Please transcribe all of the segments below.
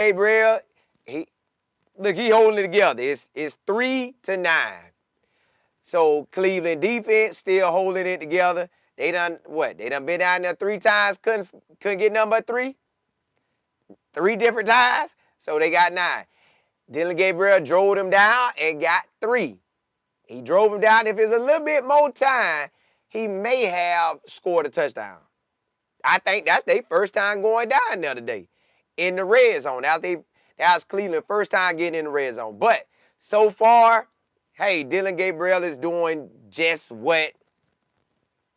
Gabriel, he holding it together. It's 3-9. So Cleveland defense still holding it together. They done what? They done been down there 3 times, couldn't get number 3. 3 different times. So they got 9. Dillion Gabriel drove them down and got 3. He drove him down. If it's a little bit more time, he may have scored a touchdown. I think that's their first time going down there today in the red zone. That was Cleveland's first time getting in the red zone. But so far, hey, Dillion Gabriel is doing just what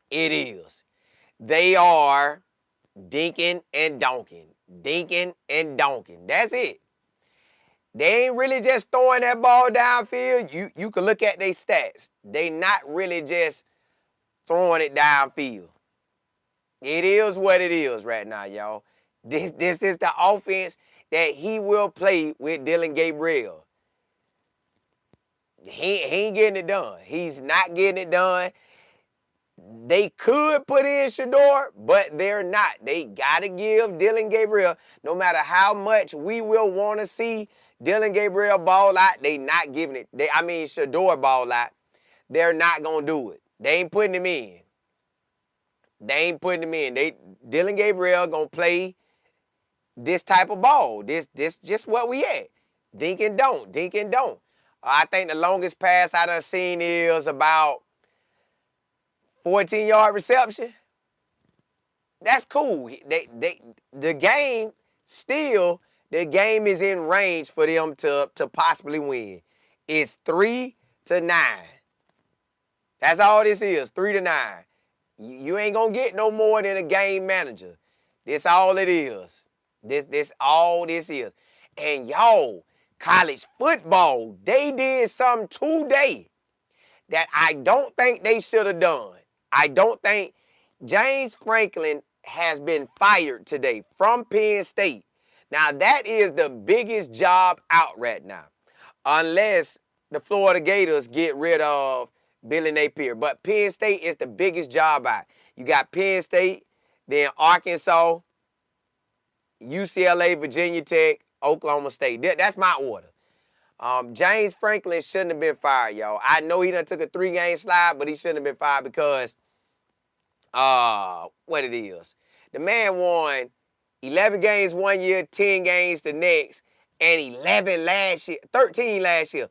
it is. They are dinking and donking. Dinking and donking. That's it. They ain't really just throwing that ball downfield. You can look at their stats. They not really just throwing it downfield. It is what it is right now, y'all. This is the offense that he will play with Dillion Gabriel. He ain't getting it done. He's not getting it done. They could put in Shedeur, but they're not. They got to give Dillion Gabriel, no matter how much we will want to see Dillion Gabriel ball out, they not giving it. Shedeur ball out. They're not going to do it. They ain't putting him in. Dillion Gabriel going to play this type of ball. This just what we at. Dink and don't. I think the longest pass I done seen is about 14-yard reception. That's cool. The game is in range for them to possibly win. It's 3-9. That's all this is, 3-9. You ain't gonna get no more than a game manager. This all it is. This all this is. And y'all, college football, they did something today that I don't think they should have done. I don't think James Franklin has been fired today from Penn State. Now, that is the biggest job out right now, unless the Florida Gators get rid of Billy Napier. But Penn State is the biggest job out. You got Penn State, then Arkansas, UCLA, Virginia Tech, Oklahoma State. That's my order. James Franklin shouldn't have been fired, y'all. I know he done took a 3-game slide, but he shouldn't have been fired because what it is. The man won 11 games one year, 10 games the next, and 13 last year.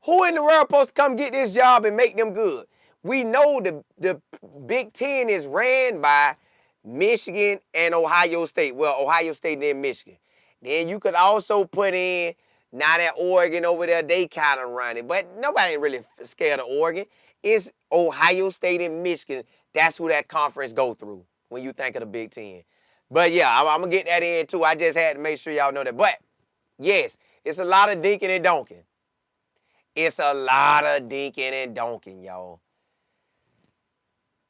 Who in the world supposed to come get this job and make them good? We know the Big Ten is ran by Michigan and Ohio State. Well, Ohio State and Michigan. Then you could also put in, now that Oregon over there, they kind of run it. But nobody ain't really scared of Oregon. It's Ohio State and Michigan. That's who that conference go through when you think of the Big Ten. But yeah, I'm going to get that in too. I just had to make sure y'all know that. But yes, it's a lot of dinking and donking. It's a lot of dinking and donking, y'all.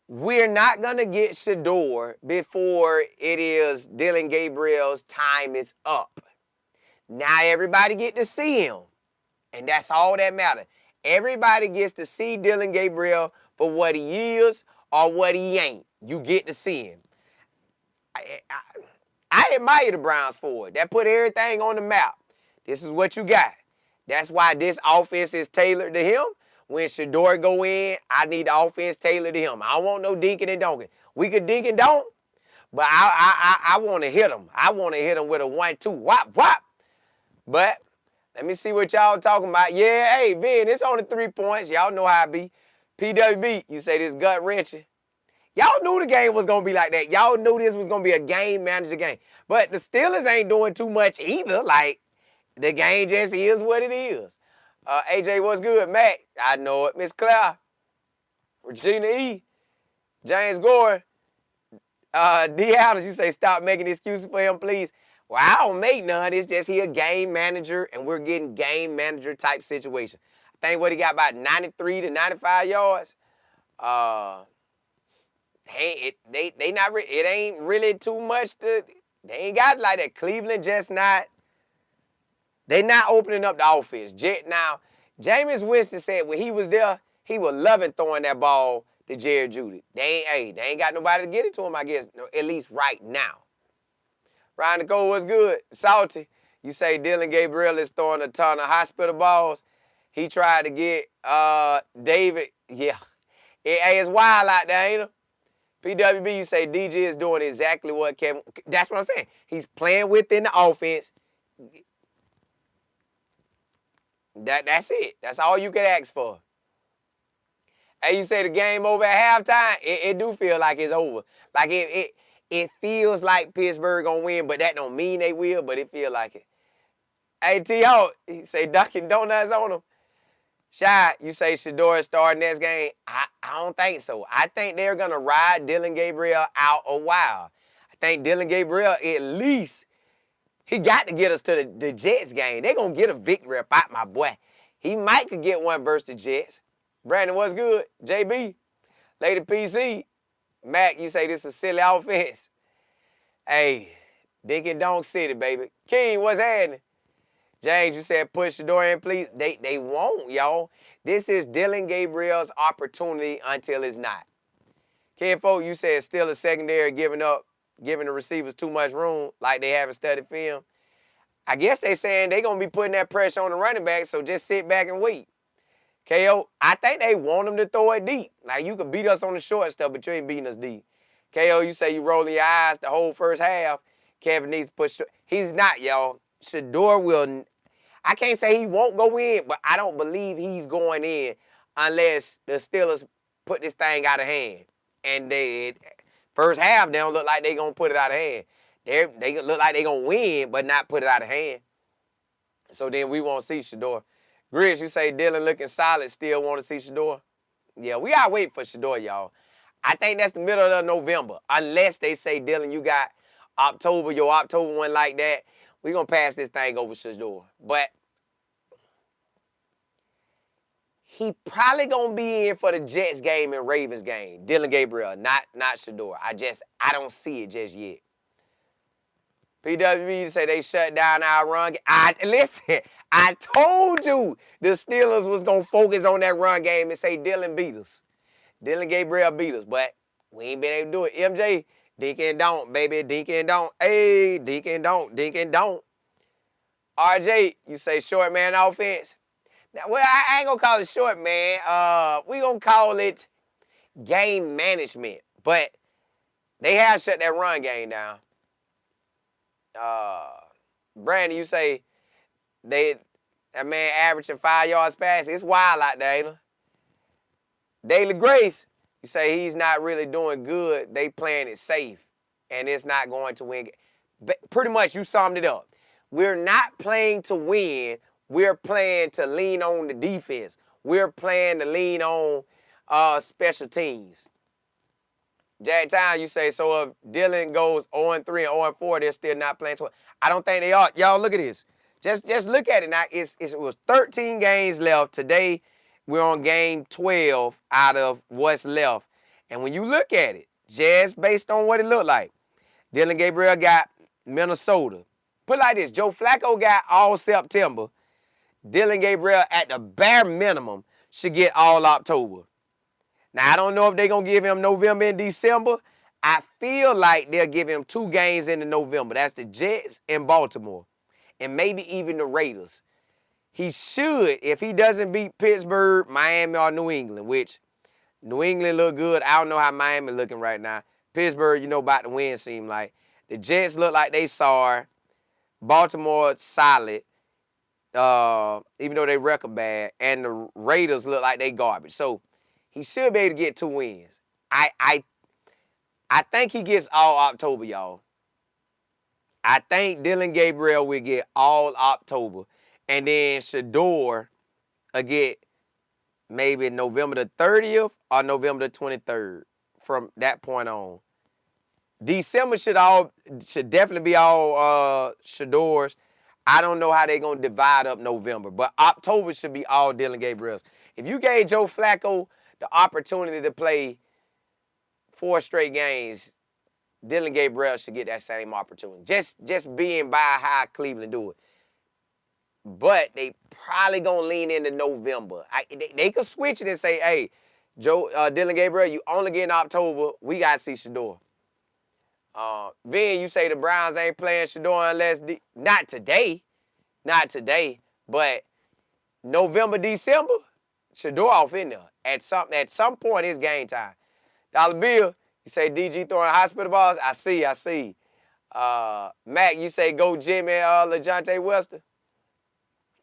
We're not going to get Shedeur before it is Dillion Gabriel's time is up. Now everybody get to see him. And that's all that matters. Everybody gets to see Dillion Gabriel for what he is or what he ain't. You get to see him. I admire the Browns for it. That put everything on the map. This is what you got. That's why this offense is tailored to him. When Shedeur go in, I need the offense tailored to him. I don't want no dinking and donking. We could dink and donk, but I want to hit him. I want to hit him with a 1-2. Whop, whop. But let me see what y'all talking about. Yeah, hey, Ben, it's only 3 points. Y'all know how I be. PWB, you say this gut wrenching. Y'all knew the game was going to be like that. Y'all knew this was going to be a game manager game. But the Steelers ain't doing too much either. Like, the game just is what it is. AJ, what's good? Matt, I know it. Miss Claire, Regina E, James Gore, D. Adams, you say stop making excuses for him, please. Well, I don't make none. It's just he a game manager, and we're getting game manager type situation. I think what he got about 93 to 95 yards. It ain't really too much to. They ain't got it like that. Cleveland just not. They not opening up the offense. Now, Jameis Winston said when he was there, he was loving throwing that ball to Jerry Jeudy. They ain't got nobody to get it to him, I guess, at least right now. Ryan Nicole, what's good? Salty. You say Dylan Gabriel is throwing a ton of hospital balls. He tried to get David. Yeah. It's wild out there, ain't it? PWB, you say DG is doing exactly what Kevin. That's what I'm saying. He's playing within the offense. That's it. That's all you can ask for. Hey, you say the game over at halftime, it do feel like it's over. Like it feels like Pittsburgh gonna win, but that don't mean they will, but it feel like it. Hey, T.O., he say Dunkin' Donuts on him. Shy, you say Shador starting next game. I don't think so. I think they're gonna ride Dylan Gabriel out a while. I think Dylan Gabriel, at least, he got to get us to the Jets game. They're gonna get a victory about my boy. He might could get one versus the Jets. Brandon, what's good? JB, Lady PC, Mac, you say this is a silly offense. Hey, Dink and Donk City, baby. King, what's happening? James, you said push the door in, please. They won't, y'all. This is Dylan Gabriel's opportunity until it's not. Ken Folk, you said still a secondary giving the receivers too much room, like they haven't studied film. I guess they saying they going to be putting that pressure on the running back, so just sit back and wait. KO, I think they want them to throw it deep. Like, you can beat us on the short stuff, but you ain't beating us deep. KO, you say you rolling your eyes the whole first half. Kevin needs to push. He's not, y'all. Shador will. I can't say he won't go in, but I don't believe he's going in unless the Steelers put this thing out of hand. And first half, they don't look like they're going to put it out of hand. They look like they're going to win, but not put it out of hand. So then we won't see Shador. Grizz, you say Dylan looking solid, still want to see Shador? Yeah, we got to wait for Shador, y'all. I think that's the middle of November. Unless they say, Dylan, you got October, your October one like that. We're going to pass this thing over Shador. But he probably going to be in for the Jets game and Ravens game. Dylan Gabriel, not Shador. I don't see it just yet. PWB say they shut down our run game. Listen, I told you the Steelers was going to focus on that run game and say Dylan beat us. Dylan Gabriel beat us, but we ain't been able to do it. MJ, dink and don't, baby, dink and don't. Hey, dink and don't, dink and don't. RJ, you say short man offense. Now, well, I ain't going to call it short man. We going to call it game management. But they have shut that run game down. Brandon, you say that man averaging 5 yards passing. It's wild out there, ain't it? Daily Grace, you say he's not really doing good. They playing it safe, and it's not going to win. But pretty much, you summed it up. We're not playing to win. We're playing to lean on the defense. We're playing to lean on special teams. Jack Town, you say, so if Dylan goes 0-3 and 0-4, they're still not playing. I don't think they are. Y'all, look at this. Just look at it now. It was 13 games left. Today, we're on game 12 out of what's left. And when you look at it, just based on what it looked like, Dylan Gabriel got Minnesota. Put it like this. Joe Flacco got all September. Dylan Gabriel, at the bare minimum, should get all October. Now, I don't know if they're going to give him November and December. I feel like they'll give him 2 games into November. That's the Jets and Baltimore, and maybe even the Raiders. He should, if he doesn't beat Pittsburgh, Miami, or New England, which New England look good. I don't know how Miami looking right now. Pittsburgh, you know, about to win, seem like. The Jets look like they sorry. Baltimore, solid, even though they record bad. And the Raiders look like they garbage. So, he should be able to get 2 wins. I think he gets all October, y'all. I think Dylan Gabriel will get all October. And then Shador will get maybe November the 30th or November the 23rd from that point on. December should definitely be all Shador's. I don't know how they're going to divide up November. But October should be all Dylan Gabriel's. If you gave Joe Flacco the opportunity to play 4 straight games, Dylan Gabriel should get that same opportunity. Just being by how Cleveland do it. But they probably going to lean into November. They could switch it and say, hey, Dylan Gabriel, you only get in October. We got to see Shador. Vin, you say the Browns ain't playing Shador unless not today. Not today, but November, December, Shador off in there. At some point, it's game time. Dollar Bill, you say DG throwing hospital balls? I see. Mac, you say go Jimmy LeJounte Wester.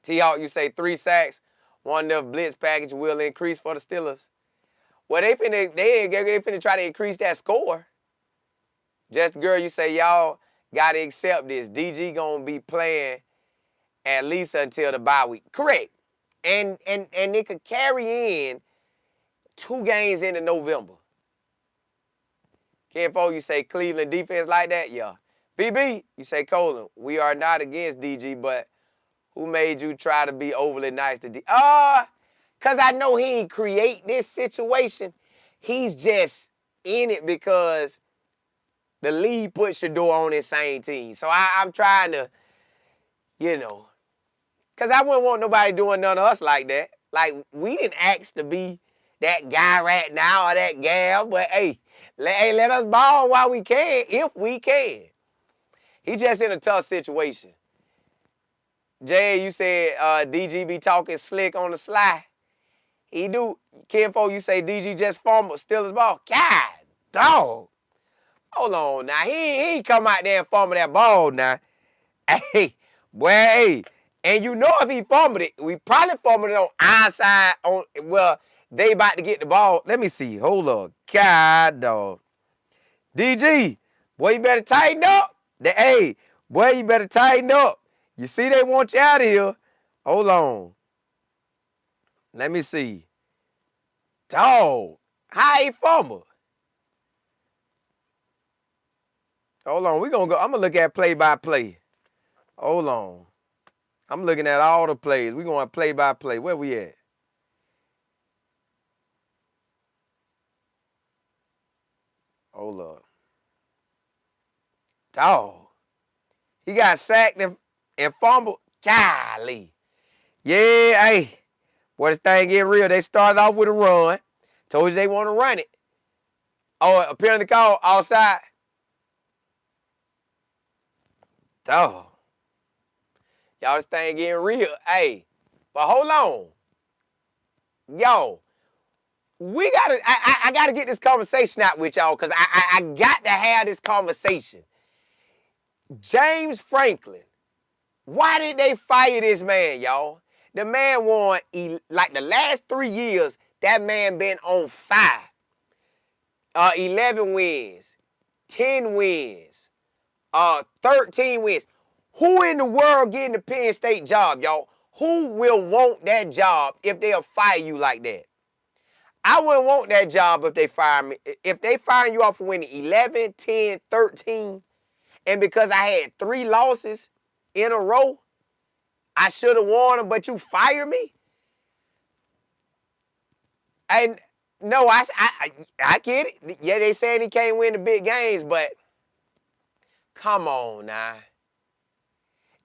T-Hawk, you say 3 sacks. One of the blitz package will increase for the Steelers. Well, they finna try to increase that score. Just Girl, you say y'all gotta accept this. DG gonna be playing at least until the bye week. Correct. And it could carry in 2 games into November. Kenfo, you say Cleveland defense like that? Yeah. BB, you say Colin, we are not against DG, but who made you try to be overly nice to DG? Because I know he ain't create this situation. He's just in it because the league put Shador on his same team. So I'm trying to, because I wouldn't want nobody doing none of us like that. Like, we didn't ask to be that guy right now or that gal, but hey, let us ball while we can, if we can. He just in a tough situation. Jay, you said DG be talking slick on the sly. He do. Kenfo, you say DG just fumbled, steal his ball. God, dog. Hold on now. He ain't come out there and fumble that ball now. Hey, boy, hey. And you know if he fumbled it, we probably fumbled it on our side. Well, they about to get the ball. Let me see. Hold on. God, dog. DG, boy, you better tighten up. Boy, you better tighten up. You see they want you out of here. Hold on. Let me see. Dog, how he fumble? Hold on, we're going to go. I'm going to look at play-by-play. Hold on. I'm looking at all the plays. We're going to play-by-play. Where we at? Hold up. Dog. He got sacked and fumbled. Golly. Yeah, hey. Boy, this thing get real. They started off with a run. Told you they want to run it. Oh, apparently call outside. Dog. Y'all, this thing getting real. Hey, but hold on. Yo, I gotta get this conversation out with y'all because I got to have this conversation. James Franklin. Why did they fire this man, y'all? The man won, like the last 3 years, that man been on fire. 11 wins, 10 wins, 13 wins. Who in the world getting the Penn State job, y'all? Who will want that job if they'll fire you like that? I wouldn't want that job if they fire me. If they fire you off for winning 11, 10, 13, and because I had 3 losses in a row, I should have won them, but you fire me? And no, I get it. Yeah, they saying he can't win the big games, but come on now.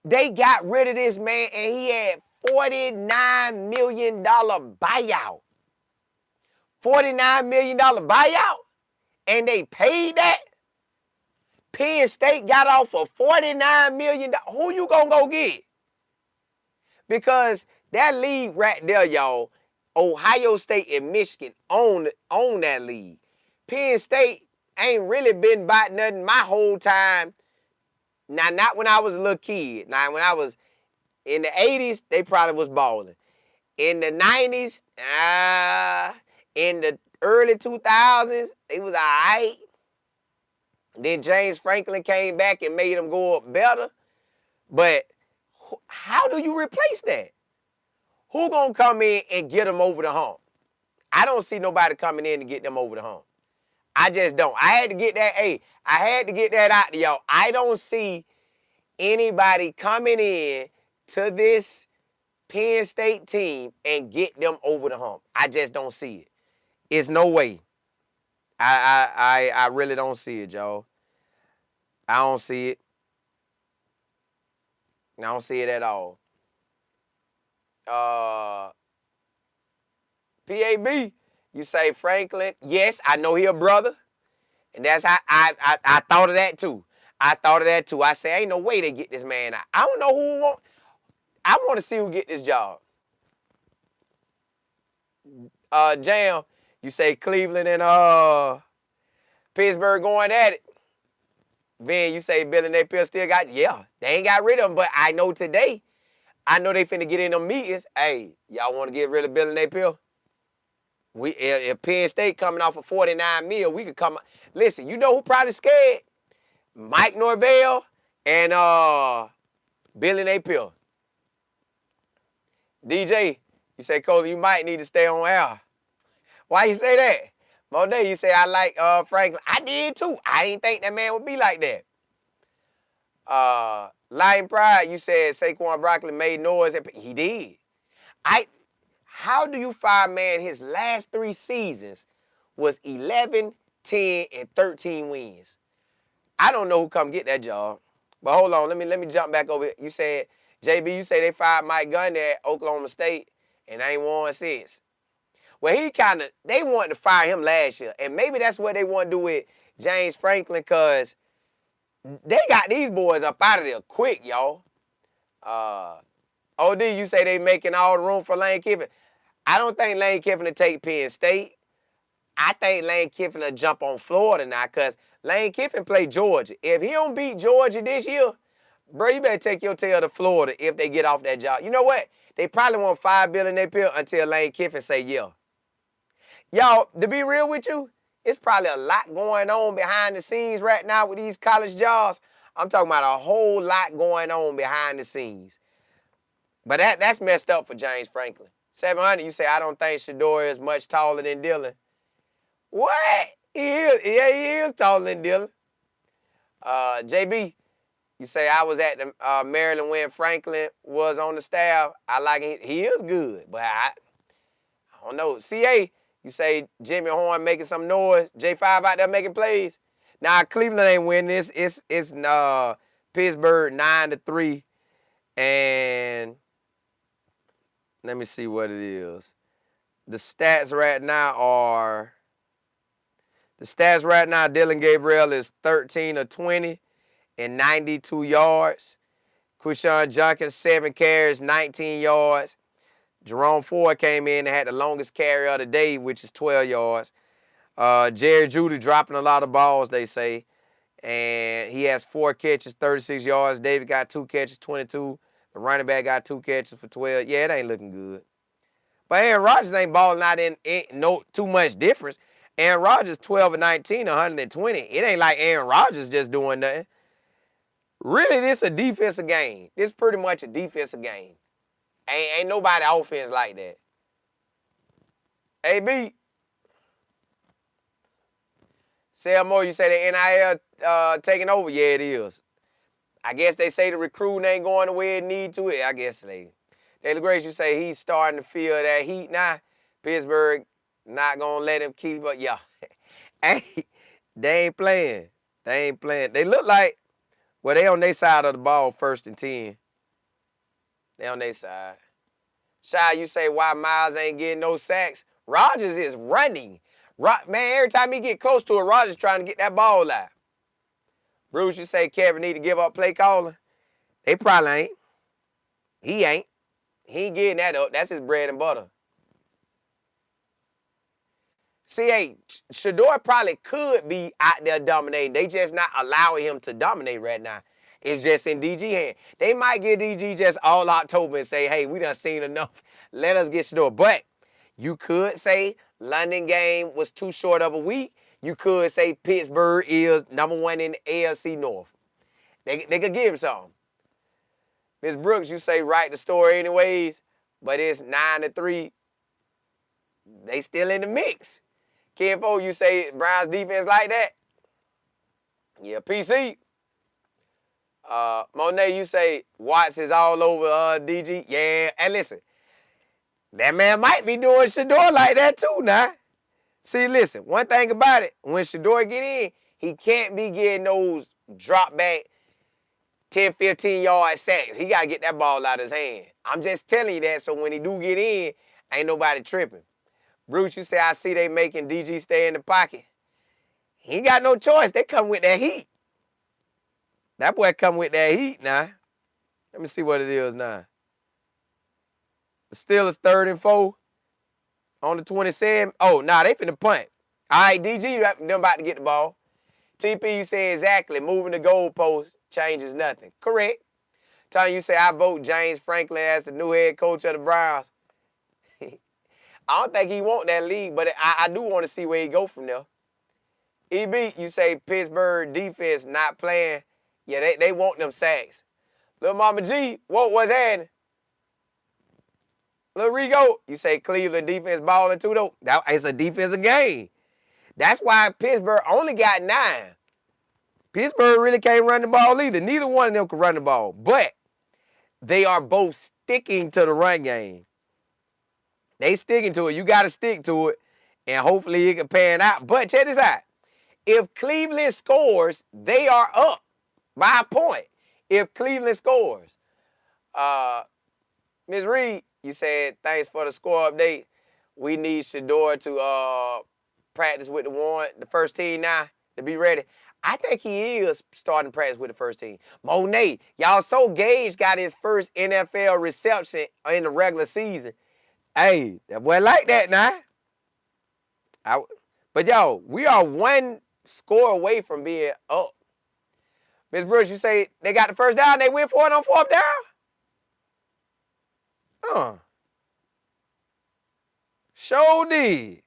They got rid of this man, and he had $49 million buyout. $49 million buyout? And they paid that? Penn State got off for $49 million. Who you gonna go get? Because that league right there, y'all, Ohio State and Michigan own that league. Penn State ain't really been about nothing my whole time. Now, not when I was a little kid. Now, when I was in the 80s, they probably was balling. In the 90s, in the early 2000s, they was all right. Then James Franklin came back and made them go up better. But how do you replace that? Who gonna come in and get them over the hump? I don't see nobody coming in to get them over the hump. I just don't. I had to get that. Hey, I had to get that out to y'all. I don't see anybody coming in to this Penn State team and get them over the hump. I just don't see it. It's no way. I really don't see it, y'all. I don't see it. I don't see it at all. PAB, you say Franklin. Yes, I know he a brother. And that's how I thought of that too. I thought of that too. I say, ain't no way they get this man out. I don't know who want. I want to see who get this job. Jam, you say Cleveland and Pittsburgh going at it. Then you say Billy Napier still got, yeah, they ain't got rid of him, but I know today, I know they finna get in them meetings. Hey, y'all want to get rid of Billy Napier? If Penn State coming off of 49 mil, we could come. Listen, you know who probably scared? Mike Norvell and Billy Napier. DJ, you say, Cole, you might need to stay on air. Why you say that? Monet, you say I like Franklin. I did too. I didn't think that man would be like that. Lion Pride, you said Saquon Barkley made noise. He did. How do you fire a man his last 3 seasons was 11, 10, and 13 wins? I don't know who come get that job. But hold on, let me jump back over here. You said, JB, you say they fired Mike Gundy at Oklahoma State and ain't won since. Well, they wanted to fire him last year. And maybe that's what they want to do with James Franklin, because they got these boys up out of there quick, y'all. OD, you say they making all the room for Lane Kiffin. I don't think Lane Kiffin will take Penn State. I think Lane Kiffin will jump on Florida now, because Lane Kiffin played Georgia. If he don't beat Georgia this year, bro, you better take your tail to Florida if they get off that job. You know what? They probably won't fire Billy Napier until Lane Kiffin say yeah. Y'all, to be real with you, it's probably a lot going on behind the scenes right now with these college jobs. I'm talking about a whole lot going on behind the scenes. But that's messed up for James Franklin. 700, you say, I don't think Shedeur is much taller than Dillion. What? He is. Yeah, he is taller than Dillion. JB, you say, I was at the Maryland when Franklin was on the staff. I like him. He is good, but I don't know. CA, you say Jimmy Horn making some noise. J5 out there making plays. Now, Cleveland ain't winning this. It's Pittsburgh 9-3. And let me see what it is. The stats right now, Dylan Gabriel is 13 of 20 and 92 yards. Quishon Junkins, 7 carries, 19 yards. Jerome Ford came in and had the longest carry of the day, which is 12 yards. Jerry Jeudy dropping a lot of balls, they say. And he has 4 catches, 36 yards. David got 2 catches, 22. The running back got 2 catches for 12. Yeah, it ain't looking good. But Aaron Rodgers ain't balling out in no too much difference. Aaron Rodgers 12 of 19, 120. It ain't like Aaron Rodgers just doing nothing. Really, this a defensive game. This pretty much a defensive game. Ain't nobody offense like that. AB. Sell more, you say the NIL taking over? Yeah, it is. I guess they say the recruiting ain't going the way it need to. I guess they. Daily Grace, you say he's starting to feel that heat now. Pittsburgh not going to let him keep up. Yeah. Hey, they ain't playing. They look like, well, they on their side of the ball 1st and 10. They on their side. Shy, you say why Miles ain't getting no sacks? Rodgers is running. Man, every time he get close to it, Rodgers trying to get that ball out. Bruce, you say Kevin need to give up play calling? They probably ain't. He ain't. He ain't getting that up. That's his bread and butter. See, Shedeur probably could be out there dominating. They just not allowing him to dominate right now. It's just in DG hand. They might get DG just all October and say, hey, we done seen enough. Let us get Shedeur. But you could say London game was too short of a week. You could say Pittsburgh is #1 in the AFC North. They could give him something. Ms. Brooks, you say write the story anyways, but it's 9-3. They still in the mix. Ken Fo, you say Browns defense like that? Yeah, PC. Monet, you say Watts is all over DG? Yeah, and listen, that man might be doing Shedeur like that too now. See, listen, one thing about it, when Shedeur get in, he can't be getting those drop back 10, 15-yard sacks. He got to get that ball out of his hand. I'm just telling you that so when he do get in, ain't nobody tripping. Bruce, you say, I see they making DG stay in the pocket. He ain't got no choice. They come with that heat. That boy come with that heat now. Let me see what it is now. The Steelers 3rd and 4 on the 27. Oh, nah, they finna punt. All right, DG, them about to get the ball. TP, you say exactly. Moving the goalpost changes nothing. Correct. Tony, you say I vote James Franklin as the new head coach of the Browns. I don't think he want that league, but I do want to see where he go from there. EB, you say Pittsburgh defense not playing. Yeah, they want them sacks. Lil Mama G, what's happening? Lil Rigo, you say Cleveland defense balling too, though. It's a defensive game. That's why Pittsburgh only got 9. Pittsburgh really can't run the ball either. Neither one of them can run the ball. But they are both sticking to the run game. They sticking to it. You got to stick to it, and hopefully it can pan out. But check this out. If Cleveland scores, they are up by a point. If Cleveland scores. Ms. Reed, you said, thanks for the score update. We need Shador to practice with the first team now to be ready. I think he is starting practice with the first team. Monet, y'all so Gage got his first NFL reception in the regular season. Hey, that boy like that now. But yo, we are 1 score away from being up. Ms. Brooks, you say they got the first down, they went for it on 4th down? Sure did.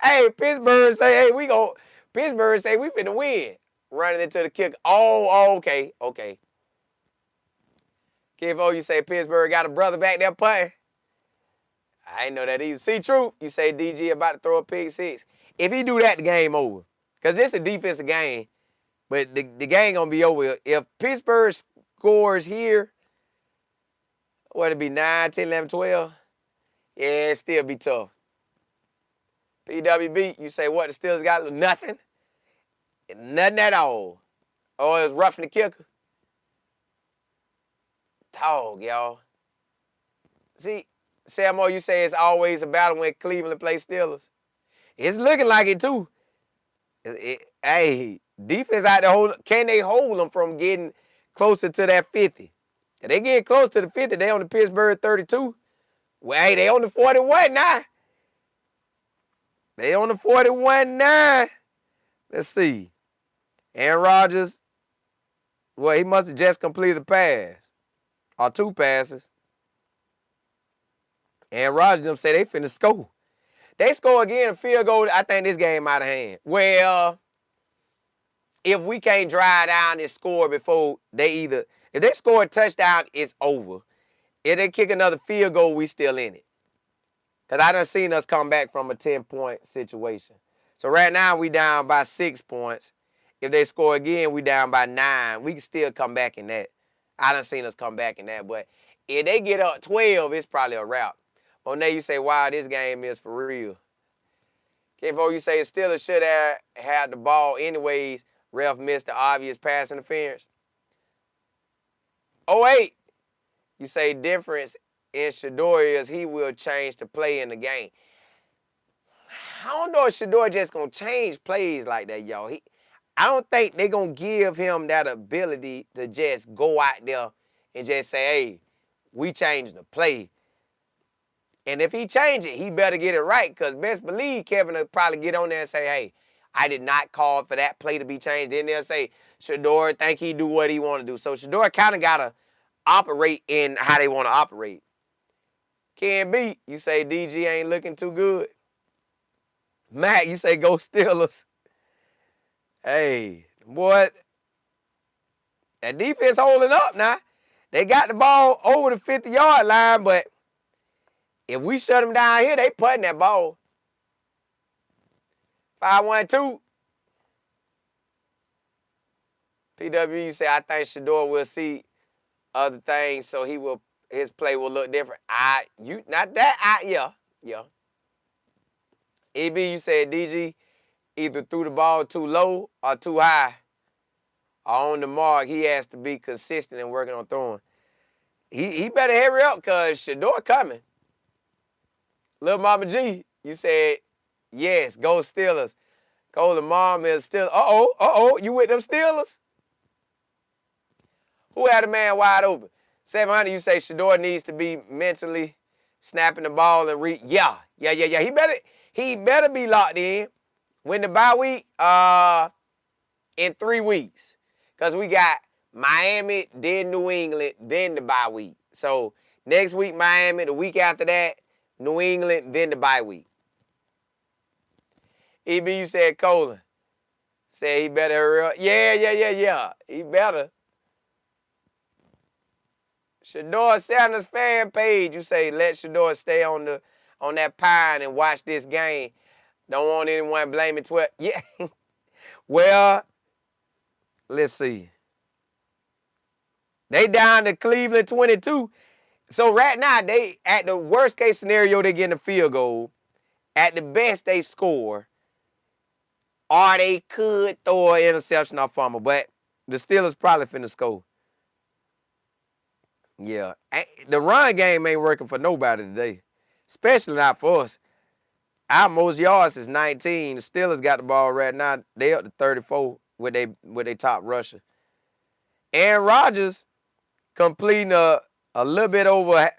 Hey, Pittsburgh say, Pittsburgh say we finna win. Running into the kick. Oh, okay. Kivo, you say Pittsburgh got a brother back there punting. I ain't know that either. See, Truth, you say DG about to throw a pick 6. If he do that, the game over. Because this is a defensive game. But the game going to be over. If Pittsburgh scores here, what it be, 9, 10, 11, 12? Yeah, it still be tough. PWB, you say what? The Steelers got nothing? Nothing at all. Oh, it was roughing the kicker. Dog, y'all. See, Samo, you say it's always a battle when Cleveland plays Steelers. It's looking like it, too. Hey, defense out there, can they hold them from getting closer to that 50? If they get close to the 50, they on the Pittsburgh 32. Well, hey, they on the 41 now. They on the 41 now. Let's see. Aaron Rodgers, well, he must have just completed a pass. Or 2 passes. Aaron Rodgers them say they finna score. They score again, a field goal. I think this game out of hand. Well, if we can't drive down and score before if they score a touchdown, it's over. If they kick another field goal, we still in it. Because I done seen us come back from a 10-point situation. So right now, we down by 6 points. If they score again, we down by 9. We can still come back in that. I done seen us come back in that. But if they get up 12, it's probably a wrap. Monet, you say, wow, this game is for real. Kevo, you say Steelers should have had the ball anyways. Ref missed the obvious pass interference. 08, you say difference in Shador is he will change the play in the game. I don't know if Shador just going to change plays like that, y'all. I don't think they're going to give him that ability to just go out there and just say, hey, we changed the play. And if he change it, he better get it right, because best believe Kevin will probably get on there and say, hey, I did not call for that play to be changed. Then they'll say, Shador think he do what he want to do. So Shador kind of got to operate in how they want to operate. Ken B, you say DG ain't looking too good. Matt, you say go Steelers. Hey, boy, that defense holding up now. They got the ball over the 50-yard line, but if we shut them down here, they putting that ball. 5-1-2. PW, you say, I think Shador will see other things, so his play will look different. Yeah. EB, you said DG either threw the ball too low or too high. Or on the mark, he has to be consistent and working on throwing. He better hurry up, because Shador coming. Lil Mama G, you said, yes, go Steelers. Cole and Mom is still, you with them Steelers? Who had a man wide open? 700, you say Shedeur needs to be mentally snapping the ball and yeah. He better be locked in. When the bye week, in 3 weeks. Because we got Miami, then New England, then the bye week. So next week, Miami. The week after that, New England, then the bye week. EB, said Colin. Said he better hurry up. Yeah. He better. Shedeur Sanders fan page. You say let Shedeur stay on that pine and watch this game. Don't want anyone blaming 12. Yeah. Well, let's see. They down to Cleveland 22. So right now, they at the worst case scenario, they get a field goal. At the best, they score. Or they could throw an interception or fumble. But the Steelers probably finna score. Yeah. The run game ain't working for nobody today. Especially not for us. Our most yards is 19. The Steelers got the ball right now. They up to 34 with they top rusher. Aaron Rodgers completing a little bit over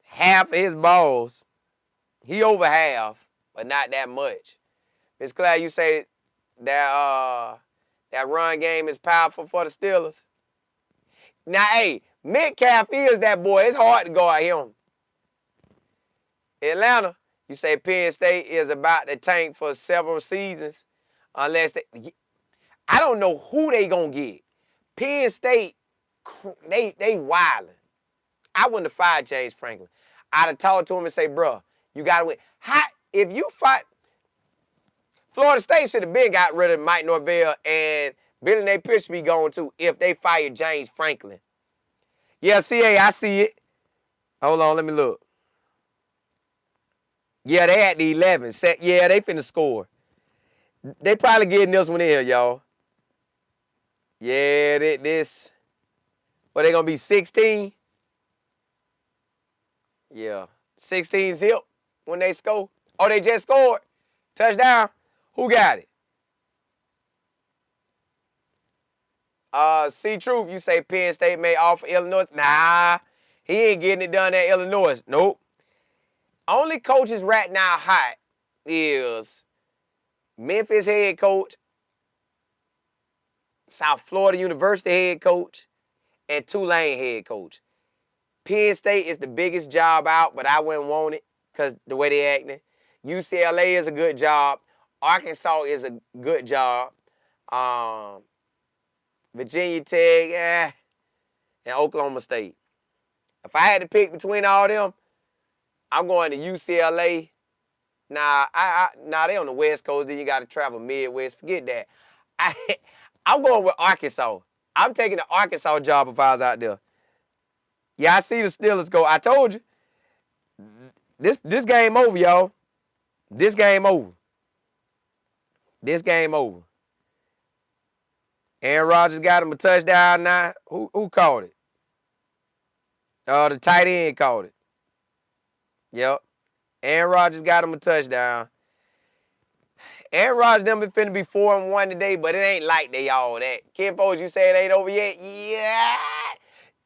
half of his balls. He over half, but not that much. Ms. Claire, you say that run game is powerful for the Steelers? Now, hey, Metcalf is that boy. It's hard to guard him. Atlanta, you say Penn State is about to tank for several seasons unless I don't know who they gonna get. Penn State, they wildin'. I wouldn't have fired James Franklin. I'd have talked to him and say, bro, you gotta win. If you fight, Florida State should have been got rid of Mike Norvell and Billy Napier should be going too if they fired James Franklin. Yeah, CA, I see it. Hold on, let me look. Yeah, they at the 11. Yeah, they finna score. They probably getting this one in here, y'all. Yeah, this. What, they gonna be 16? Yeah. 16 zip when they score. Oh, they just scored. Touchdown. Who got it? C-Truth, you say Penn State may offer Illinois. Nah, he ain't getting it done at Illinois. Nope. Only coaches right now hot is Memphis head coach, South Florida University head coach, and Tulane head coach. Penn State is the biggest job out, but I wouldn't want it because the way they acting. UCLA is a good job. Arkansas is a good job. Virginia Tech, and Oklahoma State. If I had to pick between all them, I'm going to UCLA. Nah, they on the West Coast. Then you got to travel Midwest. Forget that. I'm going with Arkansas. I'm taking the Arkansas job if I was out there. Yeah, I see the Steelers go. I told you. This game over, y'all. This game over. This game over. Aaron Rodgers got him a touchdown now. Who called it? The tight end called it. Yep. Aaron Rodgers got him a touchdown. Aaron Rodgers them been finna be 4-1 today, but it ain't like they all that. Ken Foles, you say it ain't over yet? Yeah.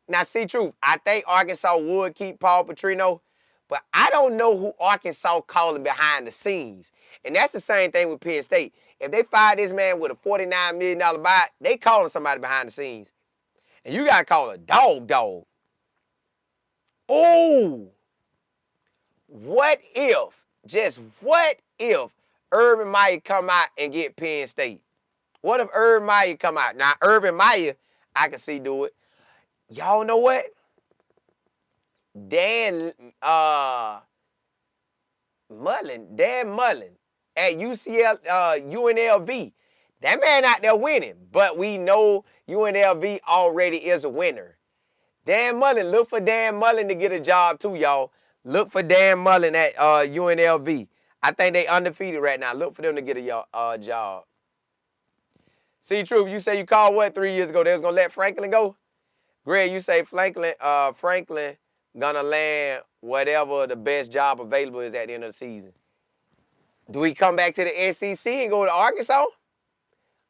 Now, see, truth, I think Arkansas would keep Paul Petrino, but I don't know who Arkansas calling behind the scenes. And that's the same thing with Penn State. If they fire this man with a $49 million buy, they calling somebody behind the scenes. And you got to call a dog. Oh, just what if Urban Meyer come out and get Penn State? What if Urban Meyer come out? Now, Urban Meyer, I can see do it. Y'all know what? Dan Mullen at UNLV. That man out there winning, but we know UNLV already is a winner. Dan Mullen, look for Dan Mullen to get a job too, y'all. Look for Dan Mullen at UNLV. I think they undefeated right now. Look for them to get a job. See, Truth, you say you called what 3 years ago? They was going to let Franklin go? Greg, you say Franklin gonna land whatever the best job available is at the end of the season. Do we come back to the SEC and go to Arkansas?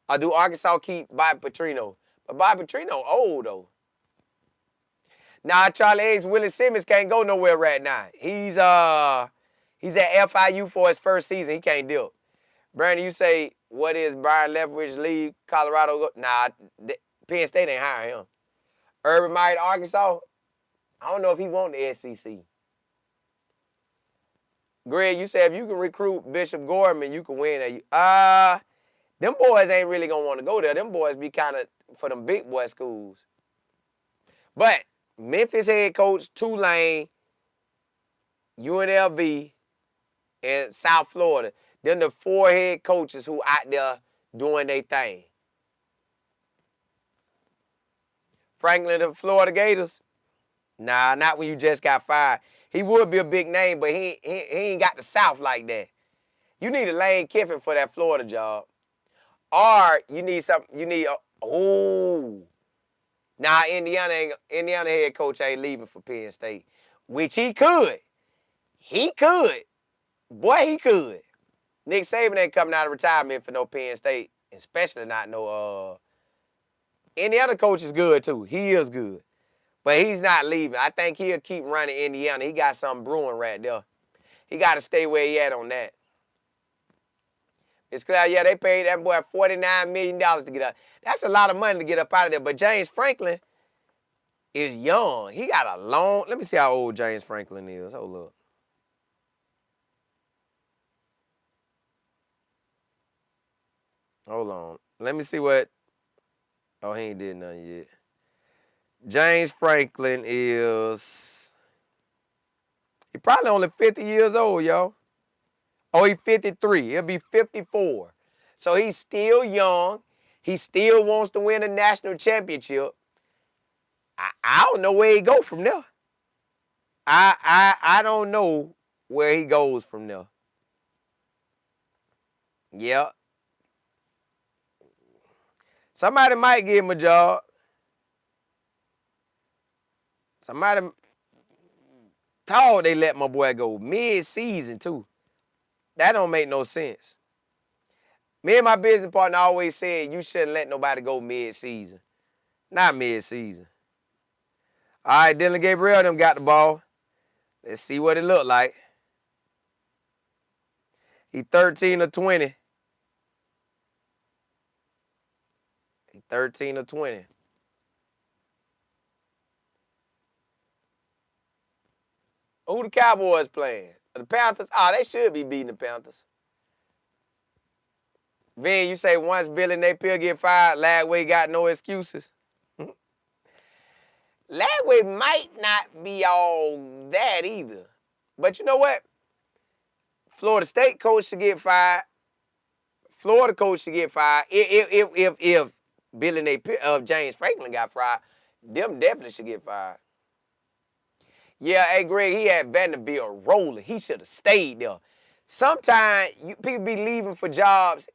Or do Arkansas keep Bobby Petrino? But Bobby Petrino old, though. Nah, Charlie Hayes, Willie Simmons can't go nowhere right now. He's at FIU for his first season. He can't do it. Brandon, you say, what is Brian Leftwich leave Colorado? Nah, Penn State ain't hiring him. Urban Meyer to Arkansas, I don't know if he want the SEC. Greg, you said if you can recruit Bishop Gorman, you can win. Them boys ain't really going to want to go there. Them boys be kind of for them big boy schools. But Memphis head coach, Tulane, UNLV, and South Florida, them the 4 head coaches who out there doing their thing. Franklin, the Florida Gators? Nah, not when you just got fired. He would be a big name, but he ain't got the South like that. You need a Lane Kiffin for that Florida job. Or you need Nah, Indiana head coach ain't leaving for Penn State, which he could. He could. Boy, he could. Nick Saban ain't coming out of retirement for no Penn State, especially not no Indiana coach is good too. He is good. But he's not leaving. I think he'll keep running Indiana. He got something brewing right there. He got to stay where he at on that. It's clear, yeah, they paid that boy $49 million to get up. That's a lot of money to get up out of there. But James Franklin is young. He got a long... Let me see how old James Franklin is. Hold up. Hold on. Let me see what... Oh, he ain't did nothing yet. James Franklin is... He probably only 50 years old, y'all. Oh, he's 53. He'll be 54. So he's still young. He still wants to win a national championship. I don't know where he go from there. I don't know where he goes from there. Yeah. Somebody might give him a job. Somebody thought they let my boy go mid-season, too. That don't make no sense. Me and my business partner always said you shouldn't let nobody go mid-season. Not mid-season. All right, Dillion Gabriel them got the ball. Let's see what it look like. He 13 or 20. He 13 or 20. Who the Cowboys playing? The Panthers? Oh, they should be beating the Panthers. Vin, you say once Billy Napier get fired, Lagway got no excuses. Lagway might not be all that either. But you know what? Florida State coach should get fired. Florida coach should get fired. If Billy Napier, James Franklin got fired, them definitely should get fired. Yeah, hey, Greg, he had Vanderbilt rolling. He should have stayed there. Sometimes people be leaving for jobs.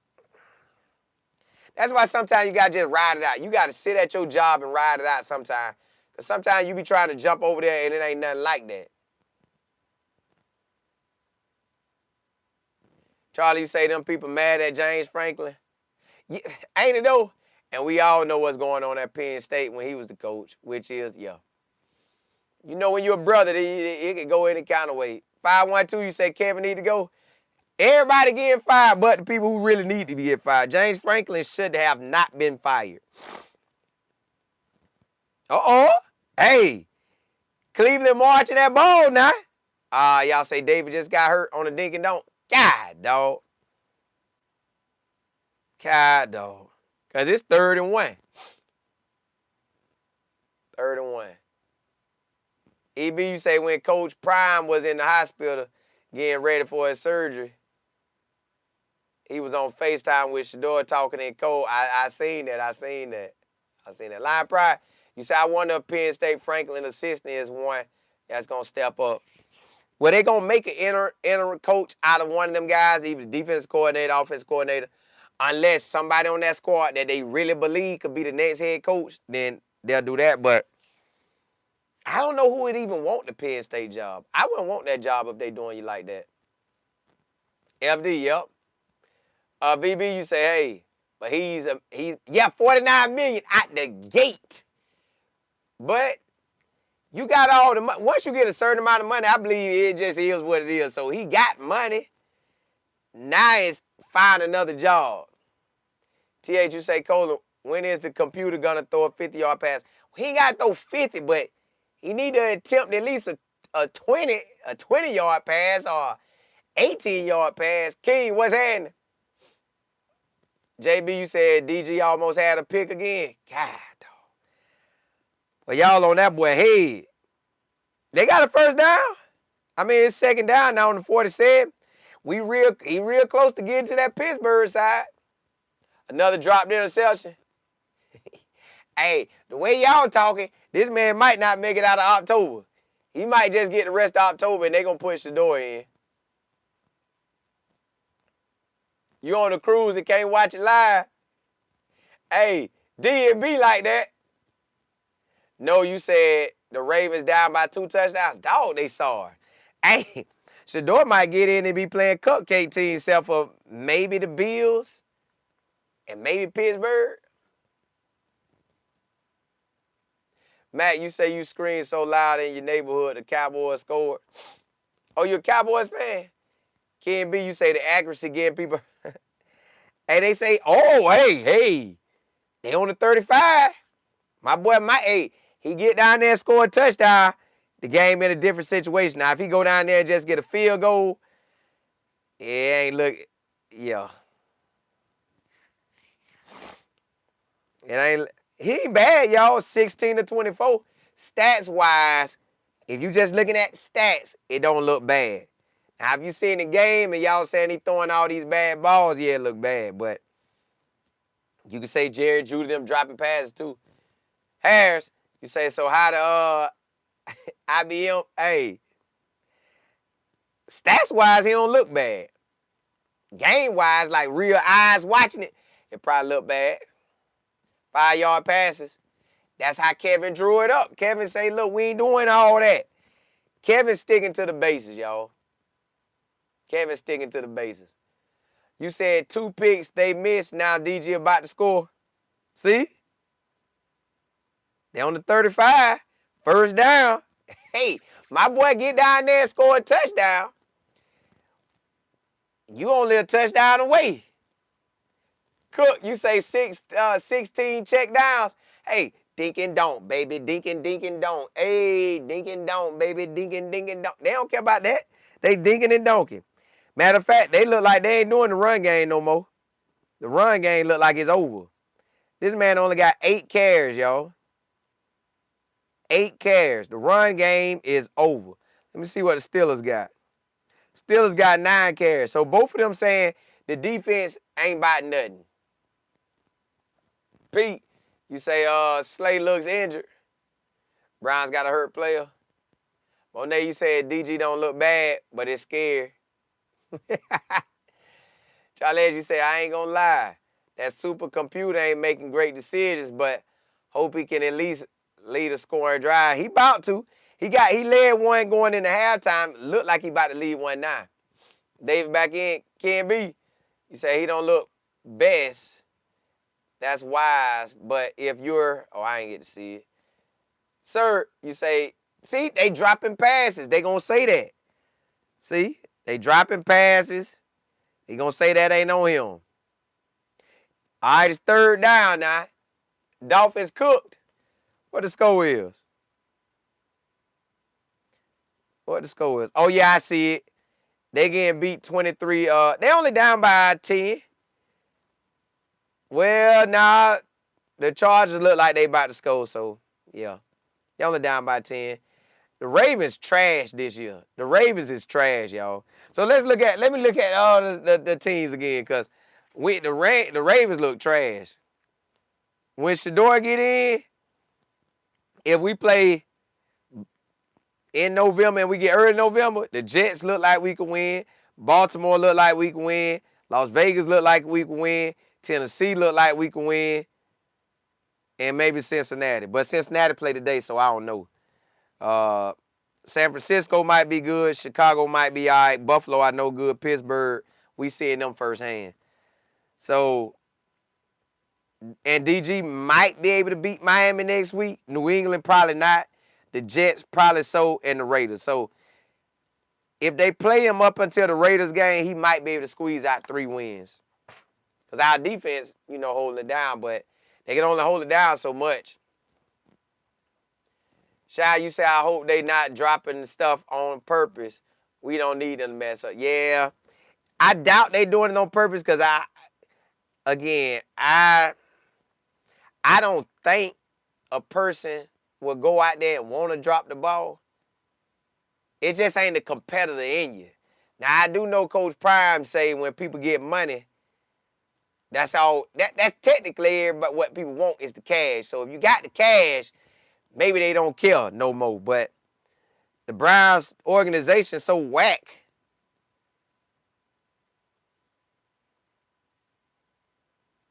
That's why sometimes you got to just ride it out. You got to sit at your job and ride it out sometimes. Because sometimes you be trying to jump over there and it ain't nothing like that. Charlie, you say them people mad at James Franklin? Yeah, ain't it though? And we all know what's going on at Penn State when he was the coach, which is, yeah. You know when you're a brother, it can go any kind of way. 512, you say Kevin need to go. Everybody getting fired but the people who really need to be get fired. James Franklin should have not been fired. Uh-oh. Hey, Cleveland marching that ball now. Y'all say David just got hurt on a dink and don't. God, dog. God, dog. Because it's 3rd and 1. 3rd and 1. EB, you say when Coach Prime was in the hospital getting ready for his surgery, he was on FaceTime with Shador talking in code. I seen that. Lion Pride, you say, I wonder if Penn State Franklin assistant is one that's going to step up. Well, they going to make an interim coach out of one of them guys, either defense coordinator, offense coordinator, unless somebody on that squad that they really believe could be the next head coach, then they'll do that. But I don't know who would even want the Penn State job. I wouldn't want that job if they doing you like that. FD, yep. VB, you say, hey, but he's $49 million out the gate. But You got all the money. Once you get a certain amount of money, I believe it just is what it is. So he got money. Now it's find another job. TH, you say, Cola, when is the computer going to throw a 50-yard pass? He ain't got to throw 50, but he need to attempt at least a 20-yard pass or 18-yard pass. King, what's happening? JB, you said DG almost had a pick again. God, dog. Well, y'all on that boy head. They got a first down. I mean, it's second down now on the 47. He real close to getting to that Pittsburgh side. Another dropped interception. Hey, the way y'all talking, this man might not make it out of October. He might just get the rest of October and they going to push the door in. You on the cruise and can't watch it live. Hey, D&B like that. No, you said the Ravens down by 2 touchdowns. Dog, they sorry. Hey, Shador might get in and be playing cupcake to himself for maybe the Bills and maybe Pittsburgh. Matt, you say you scream so loud in your neighborhood the Cowboys scored. Oh, you're a Cowboys fan? Ken B, you say the accuracy getting people. Hey, they say, oh, hey, they on the 35. My boy, he get down there and score a touchdown. The game in a different situation. Now, if he go down there and just get a field goal, it ain't look, yeah. He ain't bad, y'all. 16-24. Stats-wise, if you just looking at stats, it don't look bad. Now, if you seen the game and y'all saying he throwing all these bad balls, yeah, it look bad. But you can say Jared Judy them dropping passes too. Harris, you say, so how the IBM, hey, stats-wise, he don't look bad. Game-wise, like real eyes watching it, it probably look bad. 5-yard passes. That's how Kevin drew it up. Kevin say, look, we ain't doing all that. Kevin's sticking to the bases, y'all. Kevin's sticking to the bases. You said 2 picks they missed. Now DG about to score. See? They on the 35. First down. Hey, my boy get down there and score a touchdown. You only a touchdown away. Cook, you say 16 check downs. Hey, dink and don't, baby. Dink and don't. Hey, dink and don't, baby. Dink and don't. They don't care about that. They dinking and donking. Matter of fact, they look like they ain't doing the run game no more. The run game look like it's over. This man only got 8 carries, y'all. 8 carries. The run game is over. Let me see what the Steelers got. Steelers got 9 carries. So both of them saying the defense ain't about nothing. Pete, you say Slay looks injured. Brown's got a hurt player. Monet, you said DG don't look bad, but it's scary. Charlie, you say, I ain't gonna lie. That supercomputer ain't making great decisions, but hope he can at least lead a scoring drive. He about to. He led one going into halftime. Looked like he about to lead one now. David back in. Ken B, you say he don't look best. That's wise, but if you're, I ain't get to see it. Sir, you say, see, they dropping passes. They gonna say that. See, they dropping passes. They gonna say that ain't on him. All right, it's third down now. Dolphins cooked. What the score is? What the score is? Oh, yeah, I see it. They getting beat 23. They only down by 10. Well, nah, the Chargers look like they about to score, so, yeah. They only down by 10. The Ravens trash this year. The Ravens is trash, y'all. So let me look at all the teams again, because the Ravens look trash. When Shador get in, if we play in November and we get early November, the Jets look like we can win. Baltimore look like we can win. Las Vegas look like we can win. Tennessee look like we can win. And maybe Cincinnati. But Cincinnati play today, so I don't know. San Francisco might be good. Chicago might be all right. Buffalo, I know good. Pittsburgh, we seeing them firsthand. So, and DG might be able to beat Miami next week. New England, probably not. the Jets probably so, and the Raiders. So if they play him up until the Raiders game, he might be able to squeeze out 3 wins. Because our defense, holding it down, but they can only hold it down so much. Shy, you say, I hope they not dropping stuff on purpose. We don't need them to mess up. Yeah, I doubt they doing it on purpose because I don't think a person will go out there and want to drop the ball. It just ain't the competitor in you. Now, I do know Coach Prime say when people get money, that's all. That's technically but what people want is the cash. So if you got the cash, maybe they don't care no more. But the Browns organization so whack.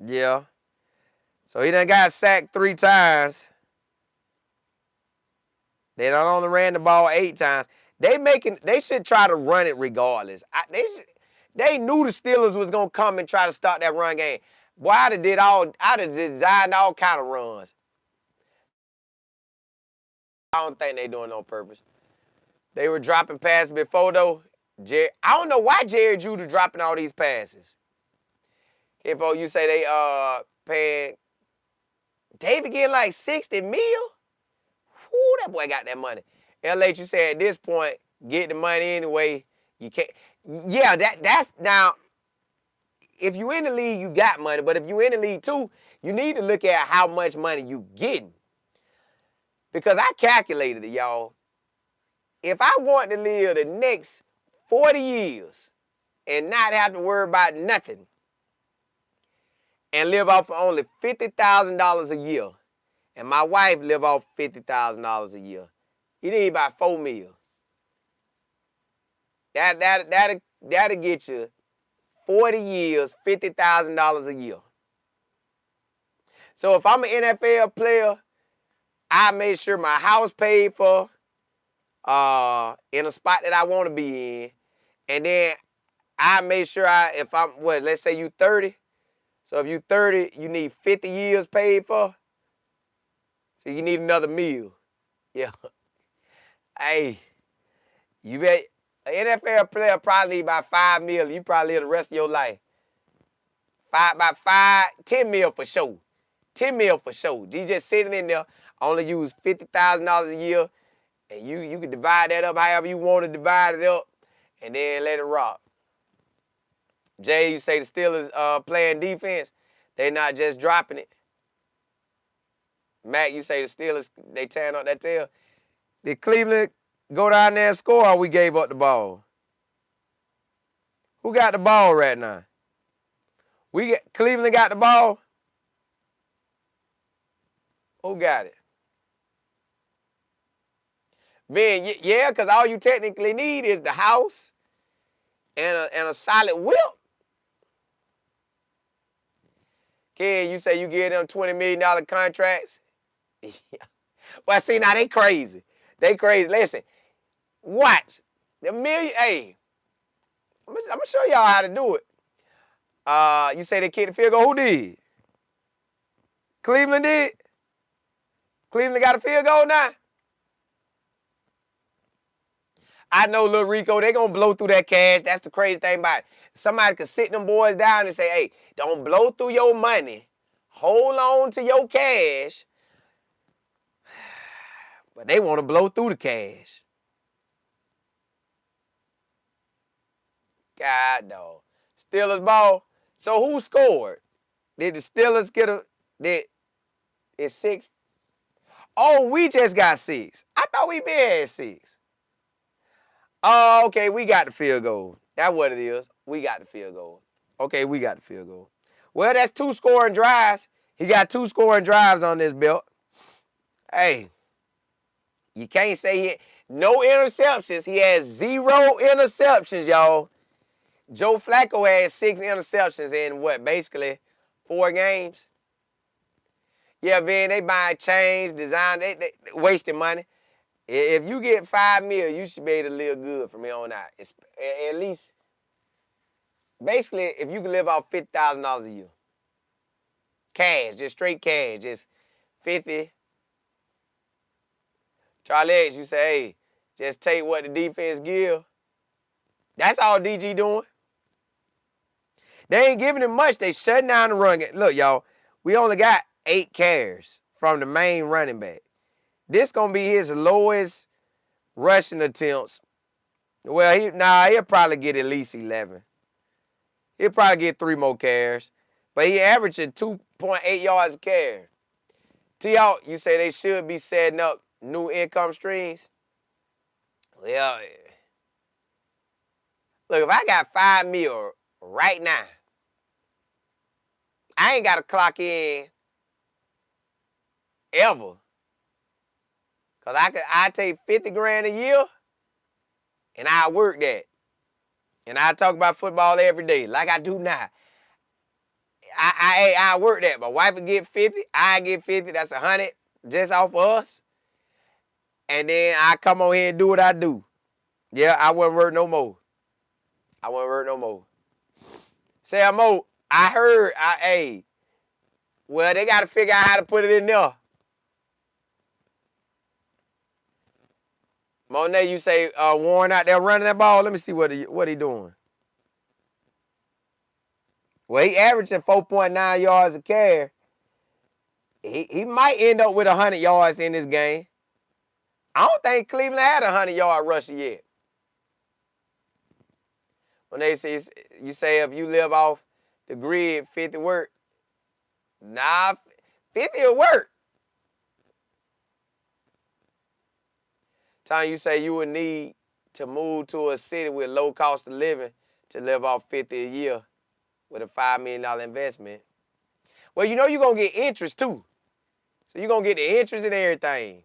Yeah. So he done got sacked 3 times. They done only ran the ball 8 times. They should try to run it regardless. They knew the Steelers was gonna come and try to start that run game. Boy, I'd have designed all kind of runs. I don't think they doing it on purpose. They were dropping passes before though. I don't know why Jerry Judy dropping all these passes. If you say they paying David getting like 60 mil. Whoo, that boy got that money. LH, you say at this point, get the money anyway. You can't. Yeah, that's now. If you in the league, you got money. But if you in the league too, you need to look at how much money you getting. Because I calculated it, y'all. If I want to live the next 40 years and not have to worry about nothing and live off of only $50,000 a year, and my wife live off $50,000 a year, you need about $4 million. That'll get you 40 years, $50,000 a year. So if I'm an NFL player, I make sure my house paid for in a spot that I want to be in. And then I make sure let's say you 30. So if you 30, you need 50 years paid for. So you need another meal. Yeah. Hey, you bet an NFL player probably need about $5 million. You probably live the rest of your life. 10 mil for sure. 10 mil for sure. You just sitting in there, only use $50,000 a year, and you can divide that up however you want to divide it up, and then let it rock. Jay, you say the Steelers playing defense, they not just dropping it. Mac, you say the Steelers, they tearing up that tail. Did Cleveland go down there and score, or we gave up the ball? Who got the ball right now? Cleveland got the ball? Who got it? Man, yeah, because all you technically need is the house and a solid whip. Ken, you say you give them $20 million contracts? Yeah. Well, see, now they crazy. They crazy. Listen, watch. Hey, I'm going to show y'all how to do it. You say they kicked the field goal. Who did? Cleveland did? Cleveland got a field goal now? I know, Lil Rico, they going to blow through that cash. That's the crazy thing about it. Somebody could sit them boys down and say, hey, don't blow through your money. Hold on to your cash. But they want to blow through the cash. God, dog. Steelers ball. So who scored? Did the Steelers get it's 6? Oh, we just got 6. I thought we been at 6. Oh, okay, we got the field goal. That's what it is. We got the field goal. Okay, we got the field goal. Well, that's 2 scoring drives. He got 2 scoring drives on this belt. Hey, you can't say no interceptions. He has 0 interceptions, y'all. Joe Flacco had 6 interceptions in basically 4 games. Yeah, Vin, they buying chains, design, they wasting money. If you get $5 million, you should be able to live good from here on out. At least, basically, if you can live off $50,000 a year. Cash, just straight cash, just 50. Charlie X, you say, hey, just take what the defense give. That's all DG doing. They ain't giving him much. They shutting down the run game. Look, y'all, we only got 8 carries from the main running back. This going to be his lowest rushing attempts. Well, he'll probably get at least 11. He'll probably get 3 more carries. But he averaging 2.8 yards a carry. T.O., you say they should be setting up new income streams? Well, look, if I got $5 million right now, I ain't got to clock in ever. Because I take 50 grand a year, and I work that. And I talk about football every day, like I do now. I work that. My wife will get 50, I get 50. That's 100 just off of us. And then I come on here and do what I do. Yeah, I wouldn't work no more. Say, Mo, I heard, well, they got to figure out how to put it in there. Monet, you say Warren out there running that ball. Let me see what he doing. Well, he averaging 4.9 yards a carry. He might end up with 100 yards in this game. I don't think Cleveland had a 100-yard rusher yet. When they say, you say if you live off the grid, 50 work. Nah, 50 will work. Time you say you would need to move to a city with low cost of living to live off 50 a year with a $5 million investment. Well, you know you're going to get interest too. So you're going to get the interest and everything.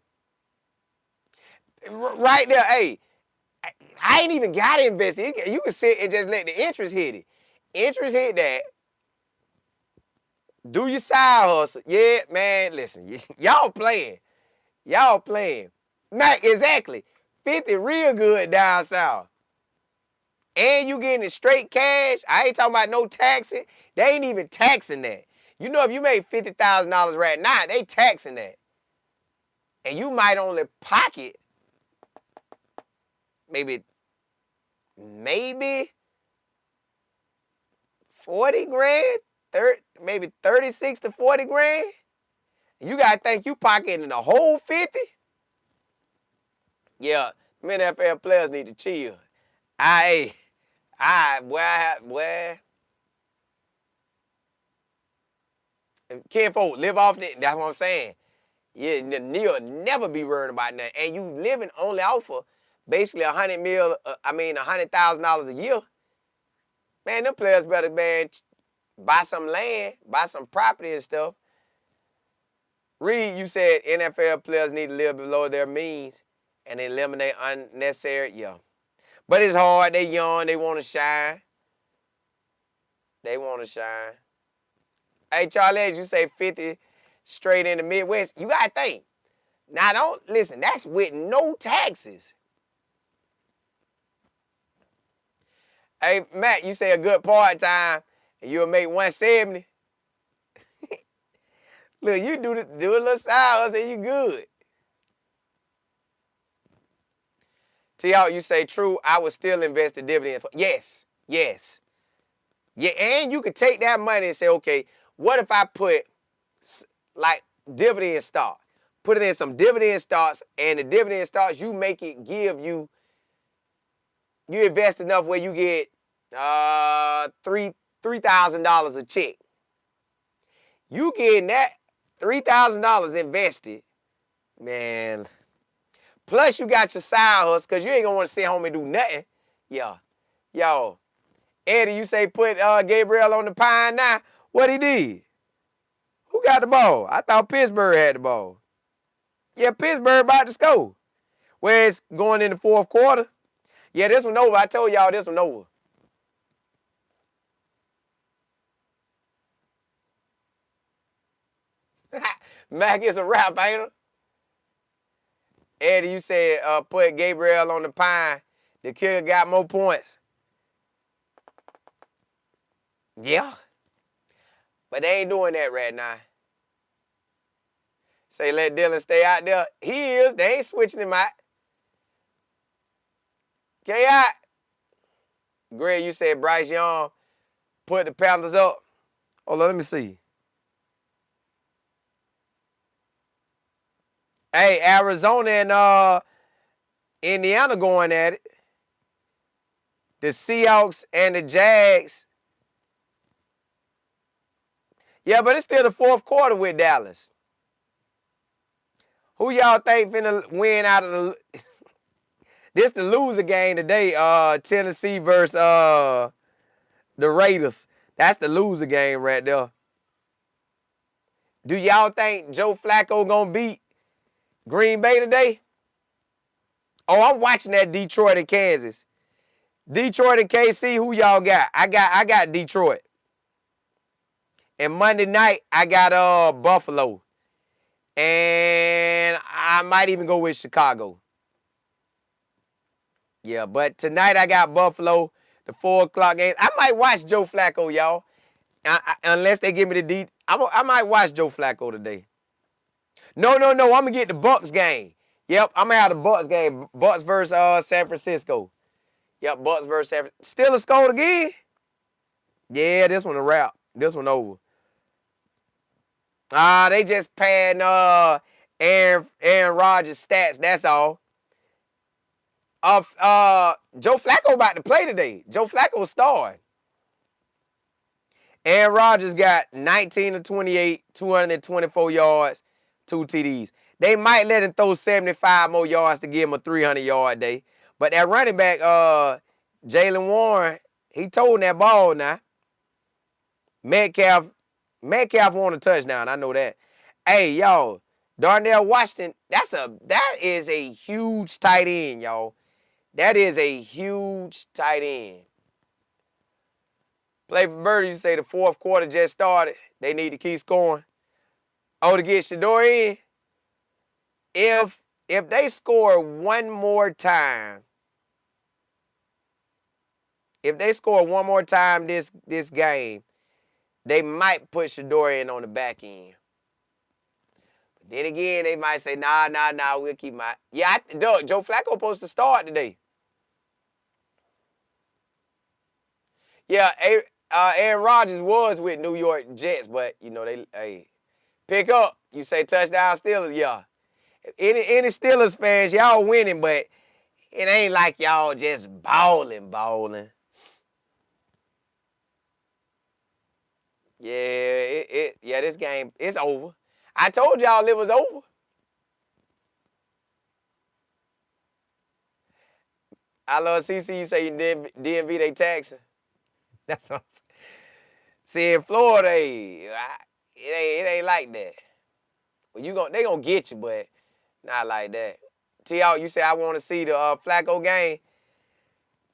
Right there, hey, I ain't even got to invest. You can sit and just let the interest hit it. Interest hit that. Do your side hustle. Yeah, man, listen, y'all playing. Mac, exactly. 50 real good down south. And you getting it straight cash. I ain't talking about no taxing. They ain't even taxing that. You know, if you make $50,000 right now, they taxing that. And you might only pocket maybe 40 grand, maybe 36 to 40 grand. You got to think you pocketing the whole 50? Yeah, many NFL players need to chill. Kinfolk, live off that. That's what I'm saying. Yeah, you'll never be worried about nothing. And you living only off of basically $100,000 a year. Man, them players better, man, buy some land, buy some property and stuff. Reed, you said NFL players need to live below their means and eliminate unnecessary. Yeah. But it's hard. They young. They want to shine. Hey, Charlie, you say 50 straight in the Midwest. You got to think. Now, don't listen. That's with no taxes. Hey, Matt, you say a good part-time and you'll make 170. Look, you do a little side hustle and you good. T.O., you say true, I would still invest in dividends. Yes. Yeah, and you could take that money and say, okay, what if I put like dividend stock? Put it in some dividend stocks, and the dividend stocks, you make it give you invest enough where you get $3,000 a check. You getting that $3,000 invested, man. Plus you got your side hustle because you ain't going to want to sit home and do nothing. Yeah. Yo, Eddie, you say put Gabriel on the pine now. What he did? Who got the ball? I thought Pittsburgh had the ball. Yeah, Pittsburgh about to score. Where it's going in the fourth quarter. Yeah, this one over. I told y'all this one over. Mac is a rap, ain't it? Eddie, you said put Gabriel on the pine. The kid got more points. Yeah. But they ain't doing that right now. Say let Dillion stay out there. He is. They ain't switching him out. K.I. Greg, you said Bryce Young put the Panthers up. Hold on, let me see. Hey, Arizona and Indiana going at it. The Seahawks and the Jags. Yeah, but it's still the fourth quarter with Dallas. Who y'all think finna win out of the... This the loser game today, Tennessee versus the Raiders. That's the loser game right there. Do y'all think Joe Flacco gonna beat Green Bay today? Oh, I'm watching that Detroit and Kansas. Detroit and KC, who y'all got? I got Detroit. And Monday night, I got Buffalo. And I might even go with Chicago. Yeah, but tonight I got Buffalo, the 4 o'clock game. I might watch Joe Flacco, y'all. Unless they give me the D. I might watch Joe Flacco today. No. I'm going to get the Bucks game. Yep, I'm going to have the Bucks game. Bucks versus San Francisco. Yep, Bucks versus San Francisco. Still a score again? Yeah, this one a wrap. This one over. They just padding Aaron Rodgers' stats. That's all. Joe Flacco about to play today. Joe Flacco starring. Aaron Rodgers got 19 of 28, 224 yards, 2 TDs. They might let him throw 75 more yards to give him a 300-yard day. But that running back, Jalen Warren, he toting that ball now. Metcalf won a touchdown. I know that. Hey, y'all, Darnell Washington, that is a huge tight end, y'all. That is a huge tight end. Play for Birdie, you say the fourth quarter just started. They need to keep scoring. Oh, to get Shador in? If they score one more time, this game, they might put Shador in on the back end. But then again, they might say, nah, we'll keep my... Yeah, Joe Flacco supposed to start today. Yeah, Aaron Rodgers was with New York Jets, but, they pick up. You say touchdown Steelers, yeah. Any Steelers fans, y'all winning, but it ain't like y'all just balling. Yeah, this game, it's over. I told y'all it was over. I love CC, you say you DMV, they taxing. That's what I'm saying. See, in Florida, it ain't like that. Well, they gonna get you, but not like that. T.O., you say I want to see the Flacco game.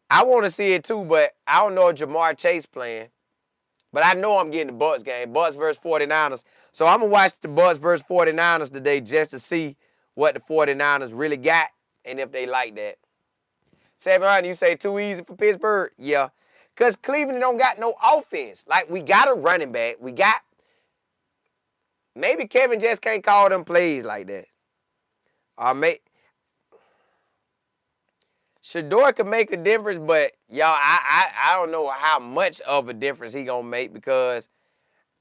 I want to see it too, but I don't know if Jamar Chase playing. But I know I'm getting the Bucks game, Bucks versus 49ers. So I'm going to watch the Bucks versus 49ers today just to see what the 49ers really got and if they like that. 700, you say too easy for Pittsburgh? Yeah. Because Cleveland don't got no offense. Like, we got a running back. Maybe Kevin just can't call them plays like that. Shador could make a difference, but y'all, I don't know how much of a difference he gonna make because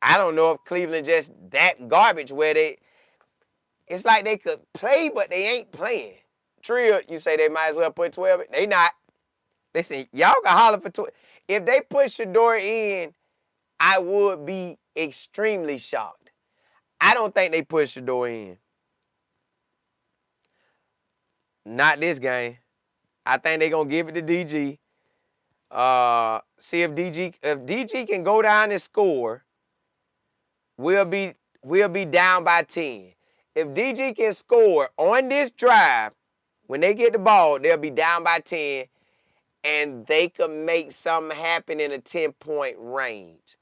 I don't know if Cleveland just that garbage where it's like they could play, but they ain't playing. Trill, you say they might as well put 12 in. They not. Listen, y'all can holler for 12. If they put Shador in, I would be extremely shocked. I don't think they put Shador in. Not this game. I think they're going to give it to DG. See if DG can go down and score, we'll be down by 10. If DG can score on this drive, when they get the ball, they'll be down by 10, and they can make something happen in a 10-point range.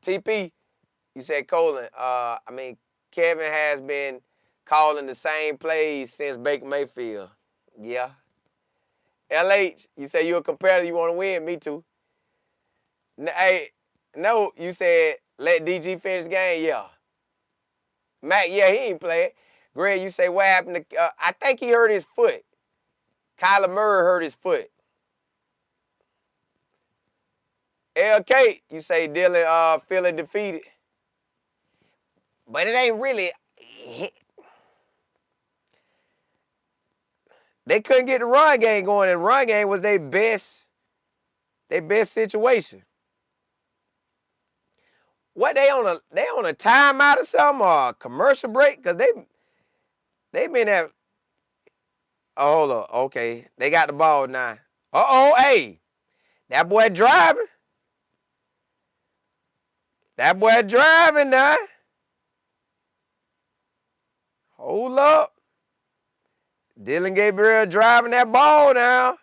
TP, you said Colin. Kevin has been calling the same plays since Baker Mayfield. Yeah. LH, you say you're a competitor, you want to win. Me too. Hey, no, you said let DG finish the game. Yeah. Mac, yeah, he ain't playing. Greg, you say what happened to? I think he hurt his foot. Kyler Murray hurt his foot. LK, you say Dillion feeling defeated. But it ain't really. They couldn't get the run game going, and run game was their best situation. What they on a timeout or something, or a commercial break? Cause they been at. Oh, hold up. Okay, they got the ball now. Hey, that boy driving. That boy driving now. Hold up. Dylan Gabriel driving that ball now.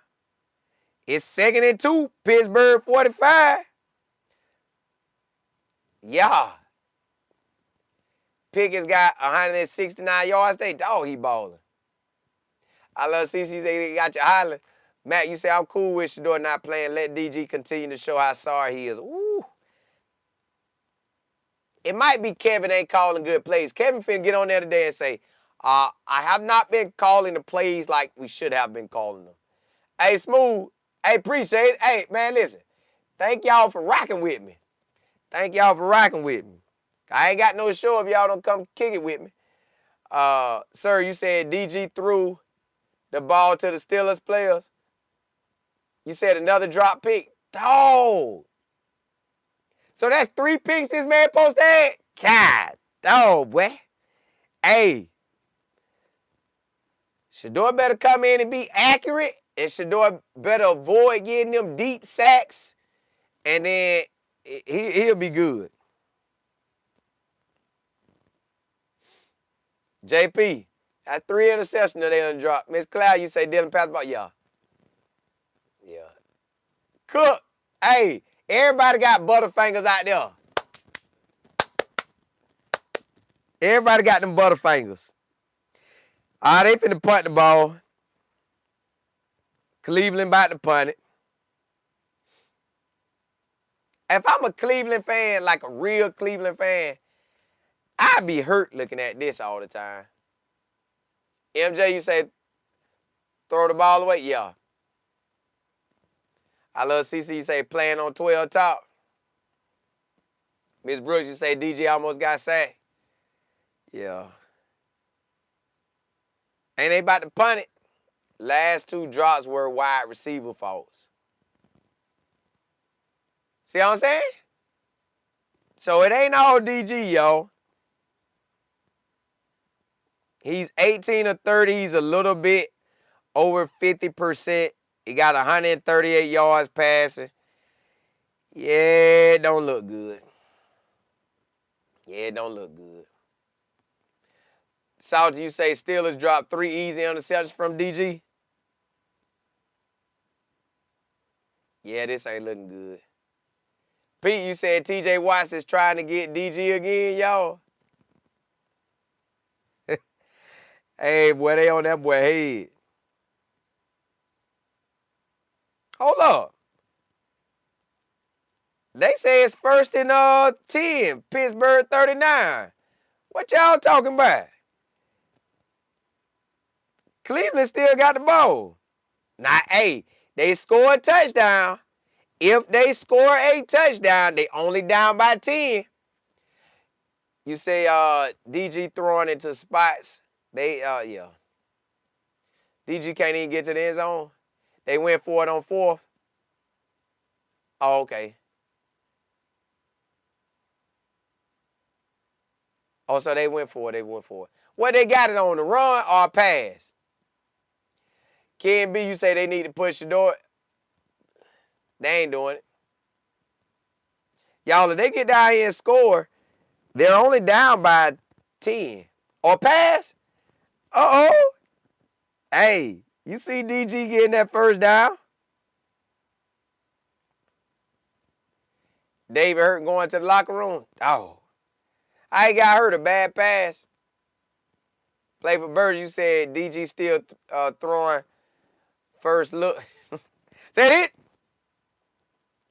It's 2nd and 2, Pittsburgh 45. Yeah. Pickett's got 169 yards. He balling. I love CC say they got you hollering. Matt, you say I'm cool with Shador not playing. Let DG continue to show how sorry he is. Ooh. It might be Kevin ain't calling good plays. Kevin finna get on there today and say, I have not been calling the plays like we should have been calling them. Hey, Smooth. Hey, appreciate it. Hey, man, listen. Thank y'all for rocking with me. I ain't got no show if y'all don't come kick it with me. Sir, you said DG threw the ball to the Steelers players. You said another drop pick. Dog. So that's 3 picks this man posted. God, dog, boy. Hey. Shador better come in and be accurate, and Shador better avoid getting them deep sacks, and then he'll be good. JP, that's 3 interceptions that they done dropped. Miss Cloud, you say Dylan passed the ball? Yeah. Cook, hey, everybody got butterfingers out there. Everybody got them butterfingers. All right, they finna punt the ball. Cleveland about to punt it. If I'm a Cleveland fan, like a real Cleveland fan, I'd be hurt looking at this all the time. MJ, you say throw the ball away? Yeah. I love CC, you say playing on 12 top. Miss Brooks, you say DJ almost got sacked. Yeah. Ain't they about to punt it? Last 2 drops were wide receiver faults. See what I'm saying? So it ain't all DG, yo. He's 18 of 30. He's a little bit over 50%. He got 138 yards passing. Yeah, it don't look good. Salty, you say Steelers dropped 3 easy interceptions from DG? Yeah, this ain't looking good. Pete, you said TJ Watts is trying to get DG again, y'all. Hey, boy, they on that boy head. Hold up. They say it's 1st and 10, Pittsburgh 39. What y'all talking about? Cleveland still got the ball. Now, hey, they score a touchdown. If they score a touchdown, they only down by 10. You say DG throwing into spots. Yeah. DG can't even get to the end zone. They went for it on 4th. Oh, okay. Oh, so they went for it. What they got it on, the run or a pass? Ken B, you say they need to push the door. They ain't doing it. Y'all, if they get down here and score, they're only down by 10. Or pass? Uh-oh. Hey, you see DG getting that first down? David Hurt going to the locker room? Oh. I ain't got hurt, a bad pass. Play for Birds, you said DG still throwing first look. Is that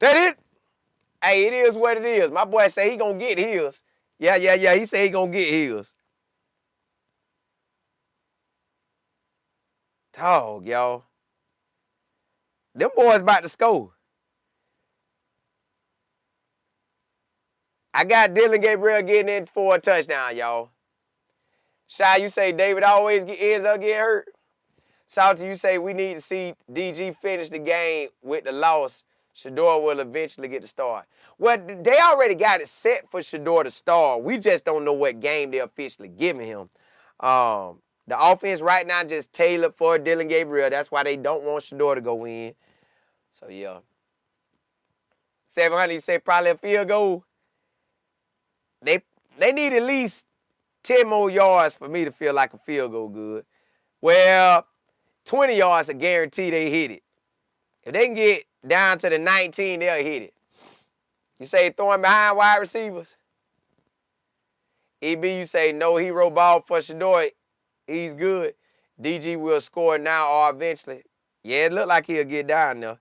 it? Hey, it is what it is. My boy say he gonna get his. Yeah. He say he gonna get his. Dog, y'all. Them boys about to score. I got Dillion Gabriel getting in for a touchdown, y'all. Shy, you say David always ends up getting hurt. Salty, you say we need to see DG finish the game with the loss. Shedeur will eventually get the start. Well, they already got it set for Shedeur to start. We just don't know what game they're officially giving him. The offense right now just tailored for Dillion Gabriel. That's why they don't want Shedeur to go in. So, yeah. 700, you say probably a field goal. They need at least 10 more yards for me to feel like a field goal good. Well, 20 yards, a guarantee they hit it. If they can get down to the 19, they'll hit it. You say throwing behind wide receivers? EB, you say no hero ball for Shedeur. He's good. DG will score now or eventually. Yeah, it look like he'll get down there.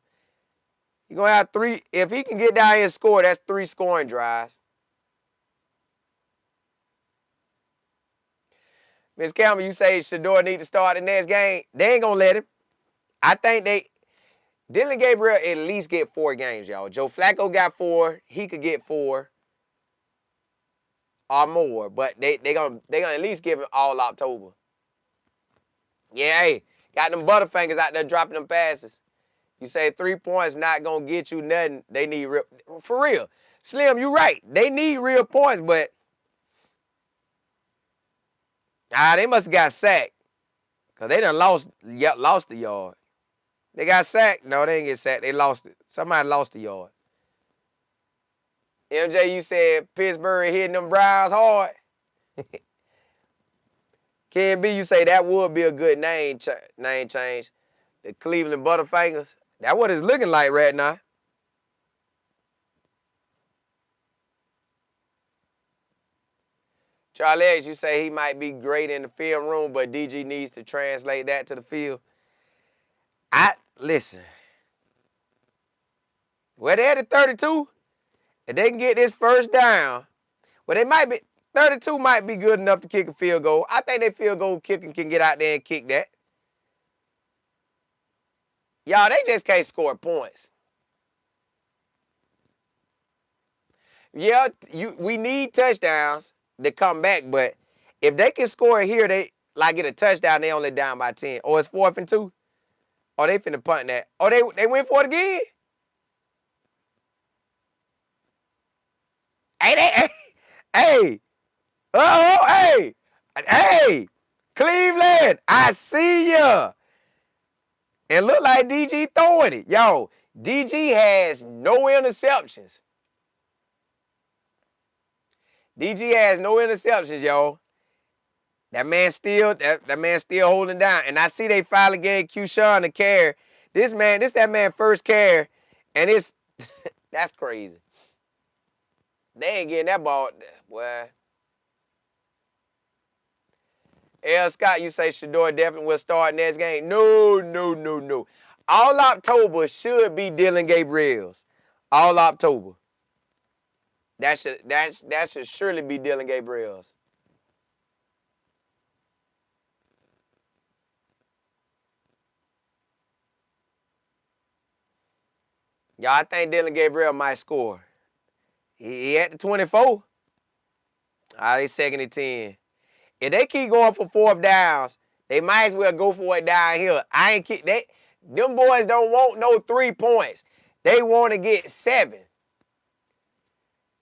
He's going to have 3. If he can get down here and score, that's 3 scoring drives. Ms. Campbell, you say Shedeur need to start the next game. They ain't going to let him. I think Dillion Gabriel at least get 4 games, y'all. Joe Flacco got 4. He could get 4 or more. But they gonna at least give him all October. Yeah, hey, got them Butterfingers out there dropping them passes. You say 3 points not going to get you nothing. They need real. For real. Slim, you right. They need real points, but they must have got sacked. Because they done lost the yard. They got sacked. No, they didn't get sacked. They lost it. Somebody lost the yard. MJ, you said Pittsburgh hitting them Browns hard. Ken B, you say that would be a good name change. The Cleveland Butterfingers. That's what it's looking like right now. Charlie X, you say he might be great in the film room, but DG needs to translate that to the field. Listen. Well, they're at 32. If they can get this first down, well, they might be 32 might be good enough to kick a field goal. I think they field goal kicking can get out there and kick that. Y'all, they just can't score points. Yeah, we need touchdowns to come back, but if they can score here, they like get a touchdown, they only down by 10. Or it's 4th and 2. Or they finna punt that. Oh, they went for it again? Hey. Hey, Cleveland, I see ya. It look like DG throwing it. Yo, DG has no interceptions. DG has no interceptions, y'all. That man still holding down. And I see they finally gave Q-Sean a carry. This that man first carry, and it's that's crazy. They ain't getting that ball, boy. L. Scott, you say Shedeur definitely will start next game. No. All October should be Dillion Gabriel's. All October. That should surely be Dillion Gabriel's. Y'all, I think Dillion Gabriel might score. He at the 24. They 2nd and 10. If they keep going for 4th downs, they might as well go for it down here. Them boys don't want no 3 points. They want to get 7.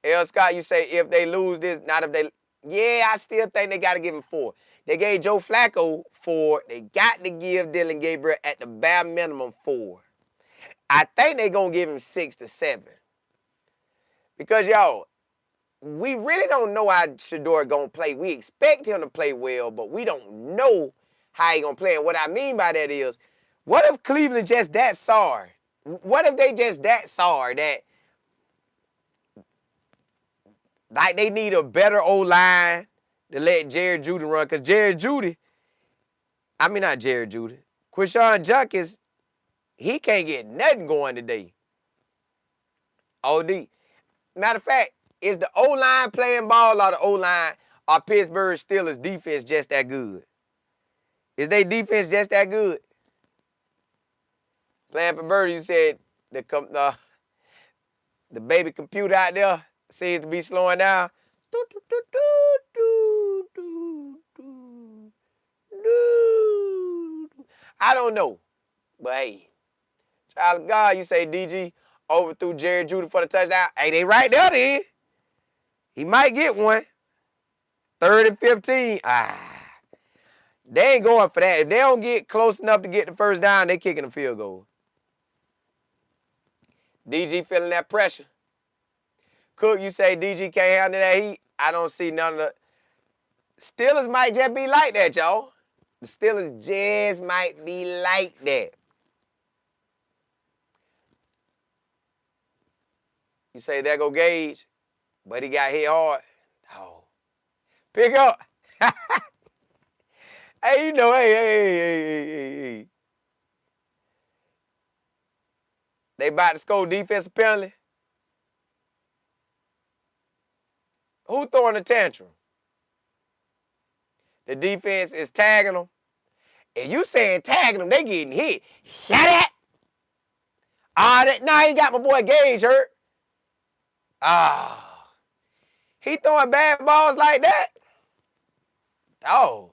L. Scott, you say if they lose this, not if they. Yeah, I still think they got to give him 4. They gave Joe Flacco 4. They got to give Dillion Gabriel at the bare minimum 4. I think they're going to give him 6 to 7. Because, y'all, we really don't know how Shedeur going to play. We expect him to play well, but we don't know how he going to play. And what I mean by that is, what if Cleveland just that sorry? What if they just that sorry that like they need a better O-line to let Jared Jeudy run? Because Quinshon Judkins, he can't get nothing going today. OD. Matter of fact, is the O-line playing ball or the O-line or Pittsburgh Steelers defense just that good? Is their defense just that good? Playing for Birdie, you said the baby computer out there seems to be slowing down. I don't know. But hey, child of God, you say DG overthrew Jerry Jeudy for the touchdown. Hey, they right there then. He might get one. 3rd and 15. They ain't going for that. If they don't get close enough to get the first down, they kicking a field goal. DG feeling that pressure. Cook, you say DG can't handle that heat. I don't see none of the Steelers might just be like that, y'all. The Steelers just might be like that. You say there go Gage, but he got hit hard. Oh. Pick up. Hey, you know, hey. They about to score defensive penalty. Who throwing a tantrum? The defense is tagging them. And you saying tagging them, they getting hit. Shut it. Nah, he got my boy Gage hurt. He throwing bad balls like that? Oh.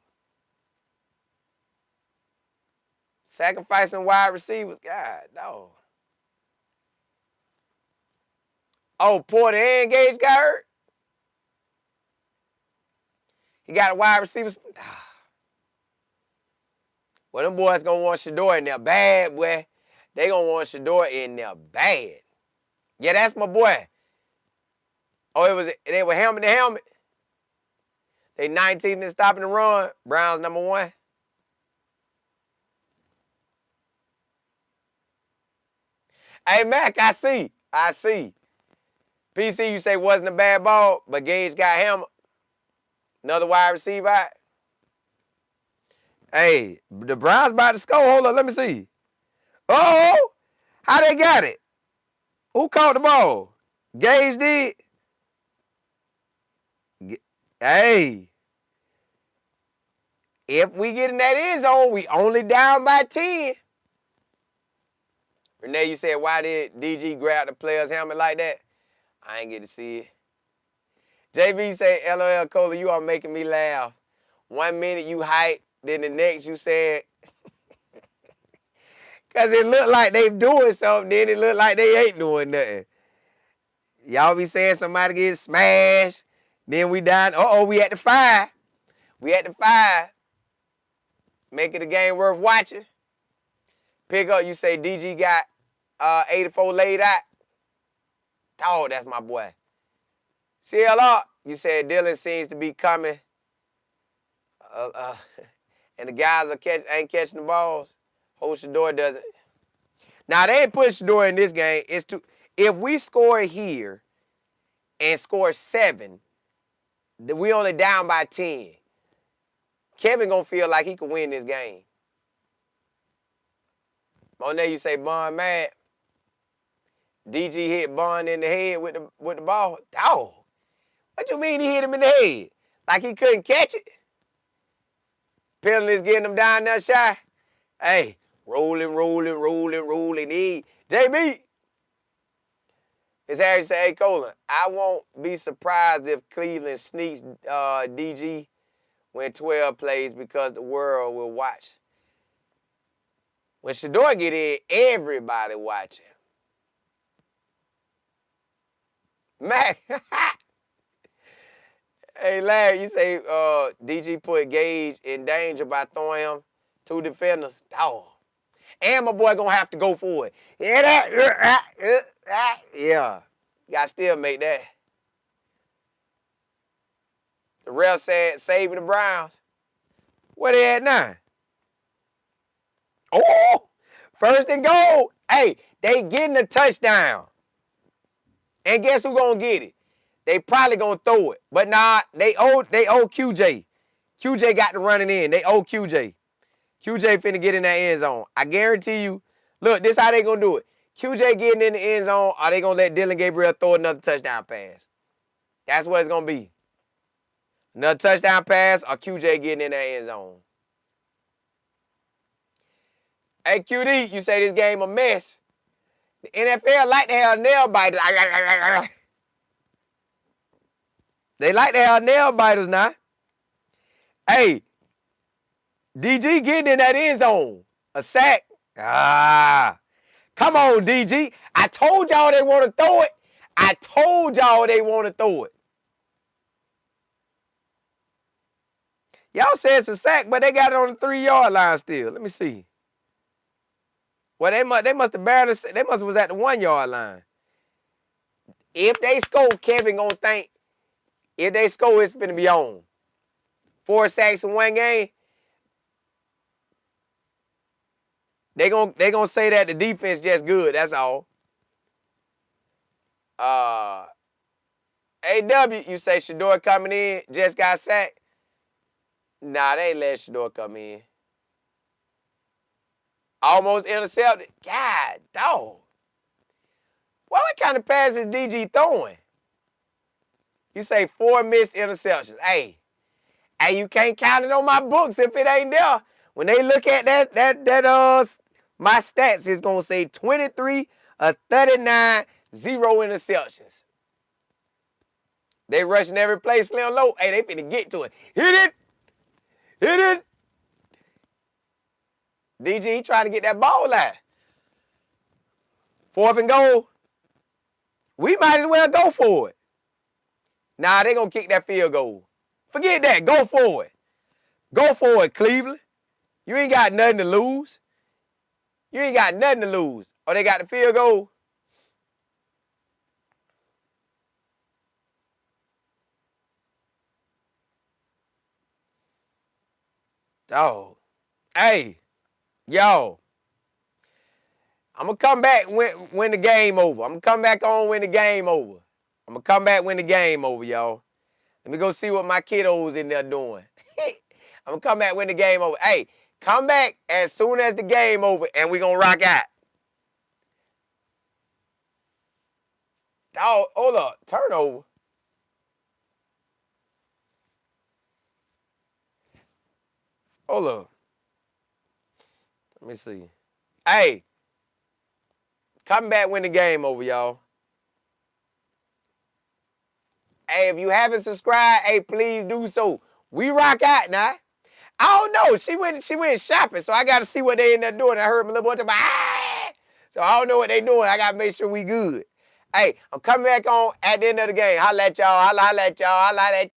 Sacrificing wide receivers. God, no. Oh, Porter and Gage got hurt? He got a wide receivers. Well, them boys going to want Shador in there bad, boy. They going to want Shador in there bad. Yeah, that's my boy. Oh, they were helmet to helmet. They 19th in stopping the run. Browns number 1. Hey, Mac, I see. PC, you say wasn't a bad ball, but Gage got hammered. Another wide receiver out. Hey, the Browns about to score. Hold on, let me see. Oh, how they got it? Who caught the ball? Gage did. Hey. If we get in that end zone, we only down by 10. Renee, you said, why did DG grab the player's helmet like that? I ain't get to see it. JB say, LOL, Cola, you are making me laugh. 1 minute you hype, then the next you said, because it looked like they doing something, then it looked like they ain't doing nothing. Y'all be saying somebody get smashed, then we down. We at the 5. We at the 5. Making the game worth watching. Pick up, you say DG got 84 laid out. Oh, that's my boy. CLR, you said Dillion seems to be coming. And the guys ain't catching the balls. Hold Shador doesn't. Now, they ain't put Shador in this game. If we score here and score 7, then we only down by 10. Kevin gonna feel like he can win this game. Monet, you say Bond mad. DG hit Bond in the head with the ball. Oh, what you mean he hit him in the head? Like he couldn't catch it? Penalties getting him down there shy. Hey, rolling. JB. It's Harry say, hey, Colin, I won't be surprised if Cleveland sneaks DG when 12 plays because the world will watch. When Shador get in, everybody watching. Mac. Hey, Larry, you say DG put Gage in danger by throwing him 2 defenders. Oh. And my boy gonna have to go for it. Yeah. Gotta still make that. The ref said saving the Browns. Where they at now? Oh, 1st and goal. Hey, they getting a touchdown. And guess who gonna get it? They probably gonna throw it. But nah, they owe QJ. QJ got to run it in. They owe QJ. QJ finna get in that end zone. I guarantee you. Look, this how they gonna do it. QJ getting in the end zone, or they gonna let Dillion Gabriel throw another touchdown pass. That's what it's gonna be. Another touchdown pass or QJ getting in that end zone. Hey, QD, you say this game a mess. The NFL like to have nail biters. They like to have nail biters now. Hey, DG getting in that end zone. A sack. Come on, DG. I told y'all they want to throw it. I told y'all they want to throw it. Y'all said it's a sack, but they got it on the 3-yard line still. Let me see. Well, they must have barely. They must have was at the 1-yard line. If they score, Kevin gonna think. If they score, it's gonna be on. 4 sacks in one game. They gonna say that the defense just good. That's all. AW, you say Shador coming in, just got sacked. Nah, they ain't let Shador come in. Almost intercepted. God, dog. What kind of pass is DG throwing? You say 4 missed interceptions. Hey, you can't count it on my books if it ain't there. When they look at my stats, it's gonna say 23 of 39, 0 interceptions. They rushing every play, slim low. Hey, they finna get to it. Hit it. Hit it. DG trying to get that ball out. 4th and goal. We might as well go for it. Nah, they gonna kick that field goal. Forget that. Go for it. Go for it, Cleveland. You ain't got nothing to lose. You ain't got nothing to lose. Oh, they got the field goal. Dog. Hey, yo. I'm going to come back when the game over. I'm going to come back on when the game over. I'm going to come back when the game over, y'all. Let me go see what my kiddos in there doing. I'm going to come back when the game over. Hey, come back as soon as the game over, and we going to rock out. Dog, hold up. Turnover. Hold up. Let me see. Hey, come back when the game over, y'all. Hey, if you haven't subscribed, hey, please do so. We rock out now. I don't know. She went shopping, so I got to see what they in there doing. I heard my little boy talk about, so I don't know what they doing. I got to make sure we good. Hey, I'm coming back on at the end of the game. Holla at y'all. Holla at y'all. Holla at